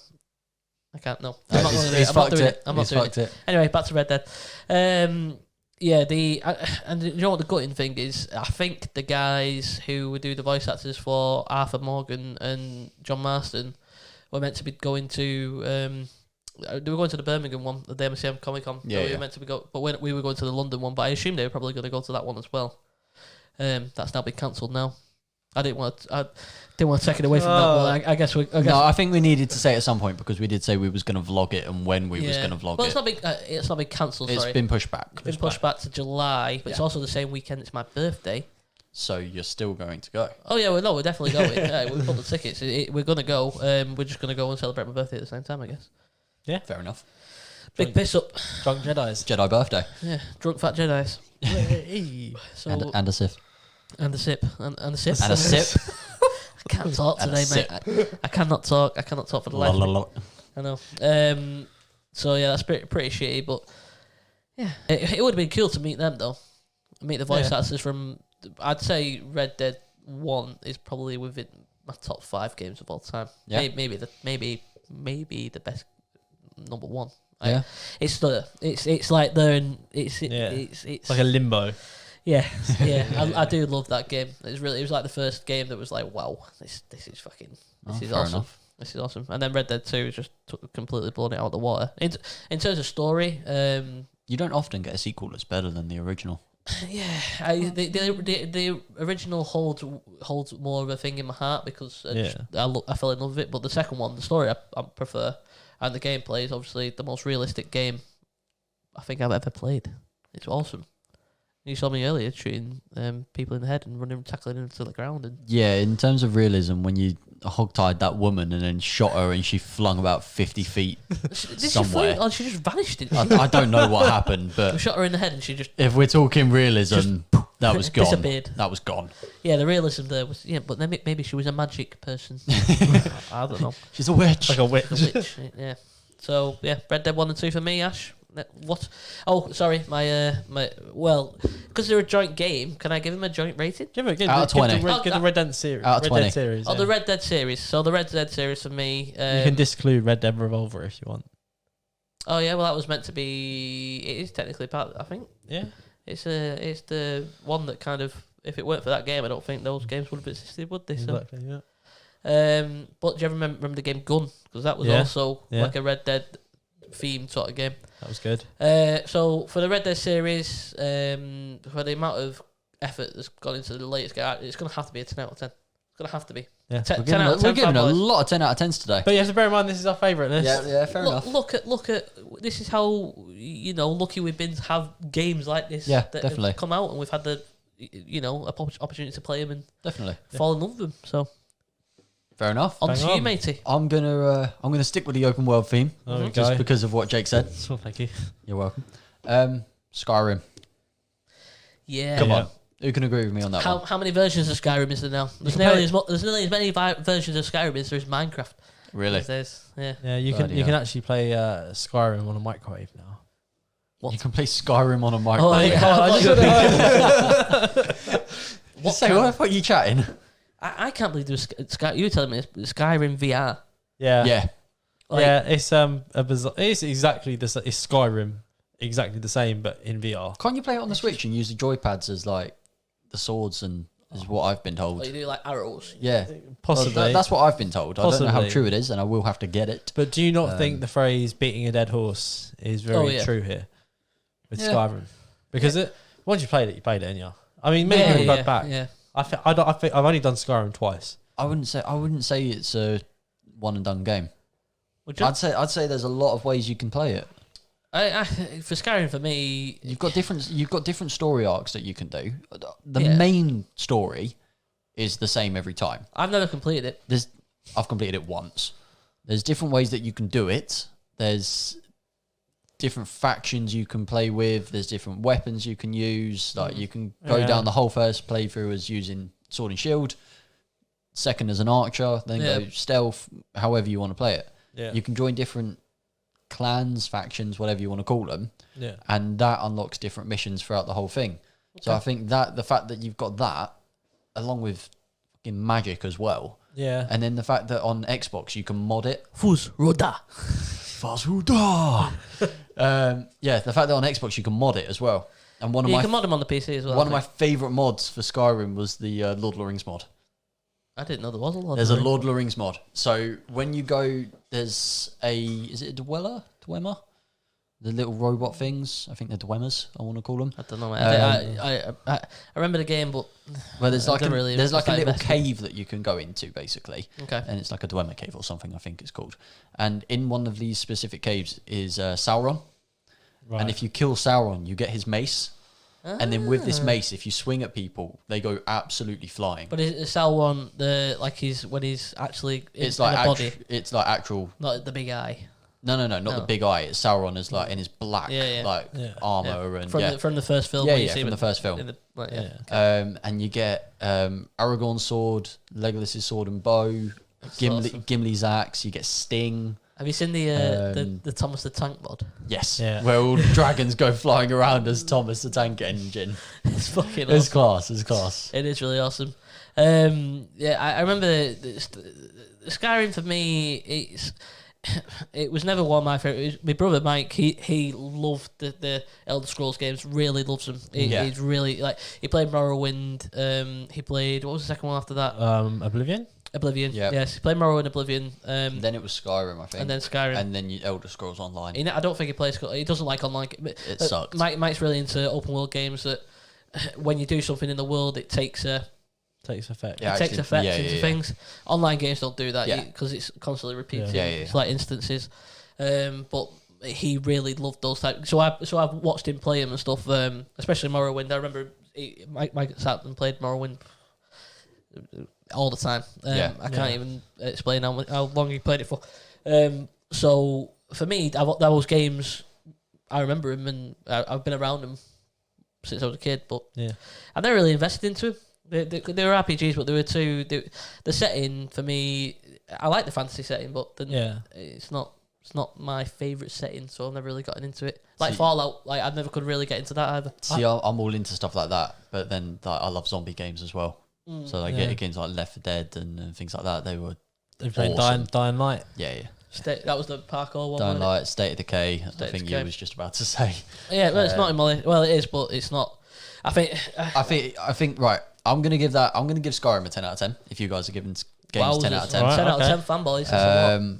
I can't. No, I'm not He's going to do it. I'm not fucked doing it. it. I'm not He's doing fucked it. it. Anyway, back to Red Dead. Yeah, and you know what the gutting thing is? I think the guys who would do the voice actors for Arthur Morgan and John Marston were meant to be going to. They were going to the Birmingham one, the MSM Comic Con. Yeah, We were meant to be but we were going to the London one. But I assumed they were probably going to go to that one as well. That's now been cancelled now. I didn't want to take it away from that. But I guess No, I think we needed to say it at some point because we did say we was going to vlog it and when we was going to vlog well, it. it's not been cancelled. It's Sorry, been pushed back. it's been pushed back to July, but it's also the same weekend. It's my birthday. So you're still going to go. Oh yeah, we're definitely going. Yeah, we bought the tickets. We're gonna go. We're just gonna go and celebrate my birthday at the same time, I guess. Yeah, fair enough. Big piss up. Drunk Jedis. Jedi birthday. Yeah, drunk fat Jedi's. So And a sip. and a sip and a sip And a sip. I can't talk And a today, mate. I cannot talk. I cannot talk for the life of me. I know. So yeah, that's pretty shitty. But yeah, it would have been cool to meet them though. Meet the voice actors from. I'd say Red Dead 1 is probably within my top 5 games of all time. Yeah. Maybe the best number 1. Yeah. It's like they're in, it's like a limbo. yeah. I do love that game. It was like the first game that was like, wow, this is fucking this is fair awesome. enough. This is awesome. And then Red Dead 2 is just completely blown it out of the water. In terms of story, You don't often get a sequel that's better than the original. yeah, the original holds more of a thing in my heart because I fell in love with it. But the second one, the story I prefer, and the gameplay is obviously the most realistic game I think I've ever played. It's awesome. You saw me earlier shooting people in the head and tackling them to the ground. And Yeah, in terms of realism, when you hogtied that woman and then shot her and she flung about 50 feet somewhere. She just vanished. I don't know what happened, We but shot her in the head and she just if we're talking realism, that was gone. disappeared. That was gone. Yeah, the realism there was but then maybe she was a magic person. I don't know. She's a witch. Like a witch. A witch. Yeah. So yeah, Red Dead 1 and 2 for me, Ash. What? Oh, sorry, my because they're a joint game. Can I give them a joint rating? Give Out of 20. Give the Red Dead series. Out of 20. Red Dead series. Oh, the Red Dead series. So the Red Dead series for me. You can disclude Red Dead Revolver if you want. Oh yeah, well that was meant to be. It is technically part. I think. Yeah. It's the one that kind of. If it weren't for that game, I don't think those games would have existed, would they? Exactly. So, Yeah. but do you ever remember the game Gun? Because that was also like a Red Dead themed sort of game. That was good. So for the Red Dead series, for the amount of effort that's gone into the latest game, it's going to have to be a 10 out of 10. It's going to have to be. Yeah. 10 We're out of 10 giving a fanboys. lot of 10 out of 10s today. But you have to bear in mind this is our favourite list. Yeah, fair enough. Look at this is how lucky we've been to have games like this that definitely have come out, and we've had the opportunity to play them and Definitely. fall in love with them. So Fair enough. on to you, matey. I'm gonna stick with the open world theme There we just go. because of what Jake said. Oh, thank you. You're welcome. Skyrim. Yeah. Come on. Who can agree with me on that one? How many versions of Skyrim is there now? There's nearly as many versions of Skyrim as there is Minecraft. Really? Yeah. Yeah, you Bloody can actually play Skyrim on a microwave now. What? You can play Skyrim on a Oh, microwave. What Say, kind- what are you chatting? I can't believe there's Sky. You were telling me it's Skyrim VR. Yeah. Yeah. Like, Yeah, it's a bizarre. It's exactly it's Skyrim, exactly the same, but in VR. Can't you play it on the Switch and use the joypads as like the swords and is what I've been told? Like you do like arrows. Yeah. Possibly. Well, that's what I've been told. I don't know how Possibly. true it is, and I will have to get it. But do you not think the phrase "beating a dead horse" is very true here with Yeah. Skyrim? Because once you played it, anyhow. I mean, maybe go back. Yeah. I think I've only done Skyrim twice. I wouldn't say it's a one and done game. Would you? I'd say there's a lot of ways you can play it. For Skyrim, for me, You've got different story arcs that you can do. The Yeah. main story is the same every time. I've never completed it. I've completed it once. There's different ways that you can do it. There's different factions you can play with. There's different weapons you can use. Like you can go down the whole first playthrough as using sword and shield. Second as an archer, then go stealth. However you want to play it. Yeah. You can join different clans, factions, whatever you want to call them. Yeah. And that unlocks different missions throughout the whole thing. So I think that the fact that you've got that, along with fucking magic as well, Yeah. and then the fact that on Xbox you can mod it. Fuz Roda. Yeah, the fact that on Xbox you can mod it as well. And one of You my can mod them on the PC as well. one of my favourite mods for Skyrim was the Lord of the Rings mod. I didn't know there was a lot. There's a Lord of the Rings mod. So when you go, is it a Dwemer? The little robot things. I think they're Dwemmers, I want to call them. I don't know. I remember the game, but Well, there's I like don't really a little invest in- cave that you can go into, basically. okay. And it's like a Dwemer cave or something, I think it's called. And in one of these specific caves is Sauron. Right. And if you kill Sauron, you get his mace. And then with this mace, if you swing at people, they go absolutely flying. But is Sauron when he's actually in It's like a body, it's like actual. not the big eye? No, not the big eye. It's Sauron is like in his black armor and From the first film. Yeah, where you yeah, see from him the first film. in the- like, yeah. And you get Aragorn's sword, Legolas's sword and bow, awesome. Gimli's axe. You get Sting. Have you seen the Thomas the Tank mod? Yes, Yeah. where all dragons go flying around as Thomas the Tank Engine. It's fucking It's awesome. class. It's class. It is really awesome. I remember the Skyrim for me. It was never one of my favorite. My brother Mike, he loved the Elder Scrolls games. Really loves them. He's really he played Morrowind. He played, what was the second one after that? Oblivion. Oblivion. Yeah. Yes, he played Morrowind, Oblivion. Then it was Skyrim, I think. And then Skyrim. And then Elder Scrolls Online. I don't think he plays. He doesn't like online. It sucks. Mike's really into open world games that when you do something in the world, it takes effect. Yeah, it takes actually, effect yeah, into yeah. things. Online games don't do that Yeah. because it's constantly repeated. Yeah, yeah, It's yeah. like instances. But he really loved those types. So I've watched him play them and stuff. Especially Morrowind. I remember Mike sat and played Morrowind all the time. I can't even explain how long he played it for. So for me, those games, I remember him and I've been around him since I was a kid. But I've never really invested into him. They were RPGs, but they were too. The setting for me, I like the fantasy setting, but it's not my favourite setting, so I've never really gotten into it. Like Fallout, like I never could really get into that either. See, I'm all into stuff like that, but then like, I love zombie games as well. So like games like Left 4 Dead and things like that, they played awesome. Dying Light. Yeah. That was the parkour one. Dying Light, State of Decay. State I of think Decay. you was just about to say. Yeah, well, it's not in my. Well, it is, but it's not. I think. Right. I'm gonna give Skyrim a 10 out of 10. If you guys are giving games 10 out of 10. Right, 10 out of okay. 10 fanboys. That's a lot.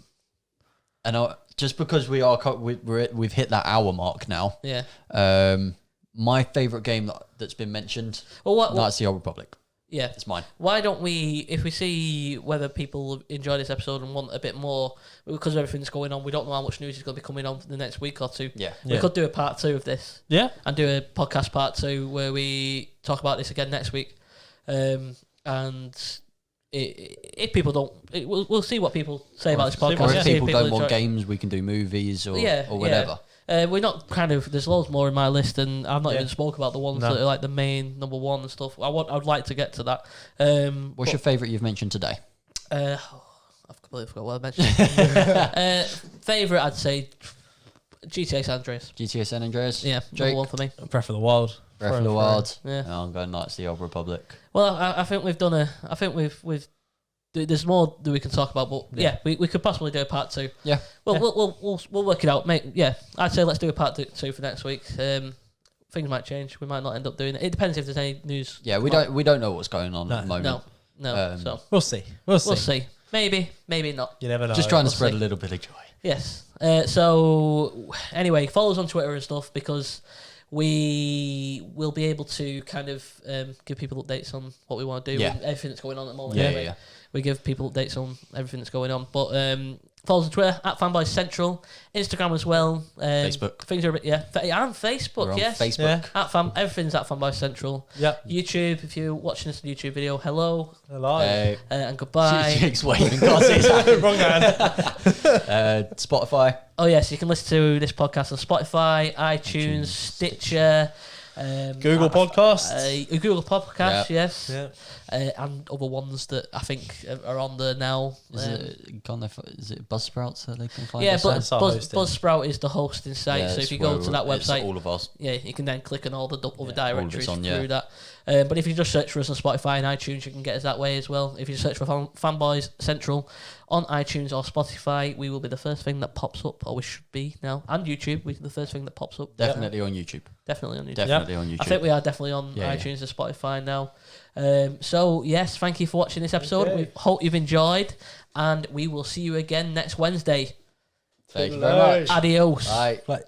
And just because we've hit that hour mark now. Yeah. My favourite game that's been mentioned. Well, Knights of the Old Republic. Yeah. It's mine. Why don't we, if we see whether people enjoy this episode and want a bit more, because everything's going on, we don't know how much news is going to be coming on for the next week or two. Yeah. We could do a part 2 of this. Yeah. And do a podcast part 2 where we talk about this again next week. And if people don't, we'll see what people say about this podcast. Or if See people don't enjoy want it. games, we can do movies or whatever. We're not there's loads more in my list, and I've not even spoke about the ones No. that are like the main number one and stuff. I'd like to get to that. What's your favourite you've mentioned today? I've completely forgot what I mentioned. Favourite, I'd say GTA San Andreas. GTA San Andreas? Yeah, Jake? number one for me. Breath of the Wild. Breath of the Wild. Yeah. Oh, I'm going Knights of the Old Republic. Well, I think we've done I think we've. There's more that we can talk about, but we could possibly do a part 2. Yeah. Well, we'll work it out, mate. Yeah, I'd say let's do a part 2 for next week. Things might change. We might not end up doing it. It depends if there's any news. Yeah, we don't know what's going on at the moment. No. So We'll see. we'll see. Maybe not. You never know. Just trying to We'll spread see. a little bit of joy. Yes. So anyway, follow us on Twitter and stuff because we will be able to kind of give people updates on what we want to do and everything that's going on at the moment. Yeah, anyway. yeah. We give people updates on everything that's going on. But follow us on Twitter at Fanboys Central, Instagram as well. Facebook. Things are a bit, and Facebook. We're on yes, Facebook. Yeah. Everything's at Fanboys Central. Yep. YouTube. If you're watching this YouTube video, hello Hello. and goodbye. Jake's waving. Can't see his hand. Wrong hand. Spotify. Oh yes, you can listen to this podcast on Spotify, iTunes, Stitcher. Google Podcasts. Google Podcasts, yes, Yeah. and other ones that I think are on there now. Is it Buzzsprouts that they can find? Yeah, us but on? Buzzsprout is the hosting site, so it's if you go where to that it's website, all of us. yeah, you can then click on all the other all of directories it's on, through that. But if you just search for us on Spotify and iTunes, you can get us that way as well. If you search for Fanboys Central on iTunes or Spotify, we will be the first thing that pops up, or we should be now. And YouTube, we're the first thing that pops up. Definitely on YouTube. Definitely on YouTube. Definitely on YouTube. I think we are definitely on Yeah, iTunes and Spotify now. So, yes, thank you for watching this episode. Okay. We hope you've enjoyed, and we will see you again next Wednesday. Thank you very much. Adios. Bye. Like,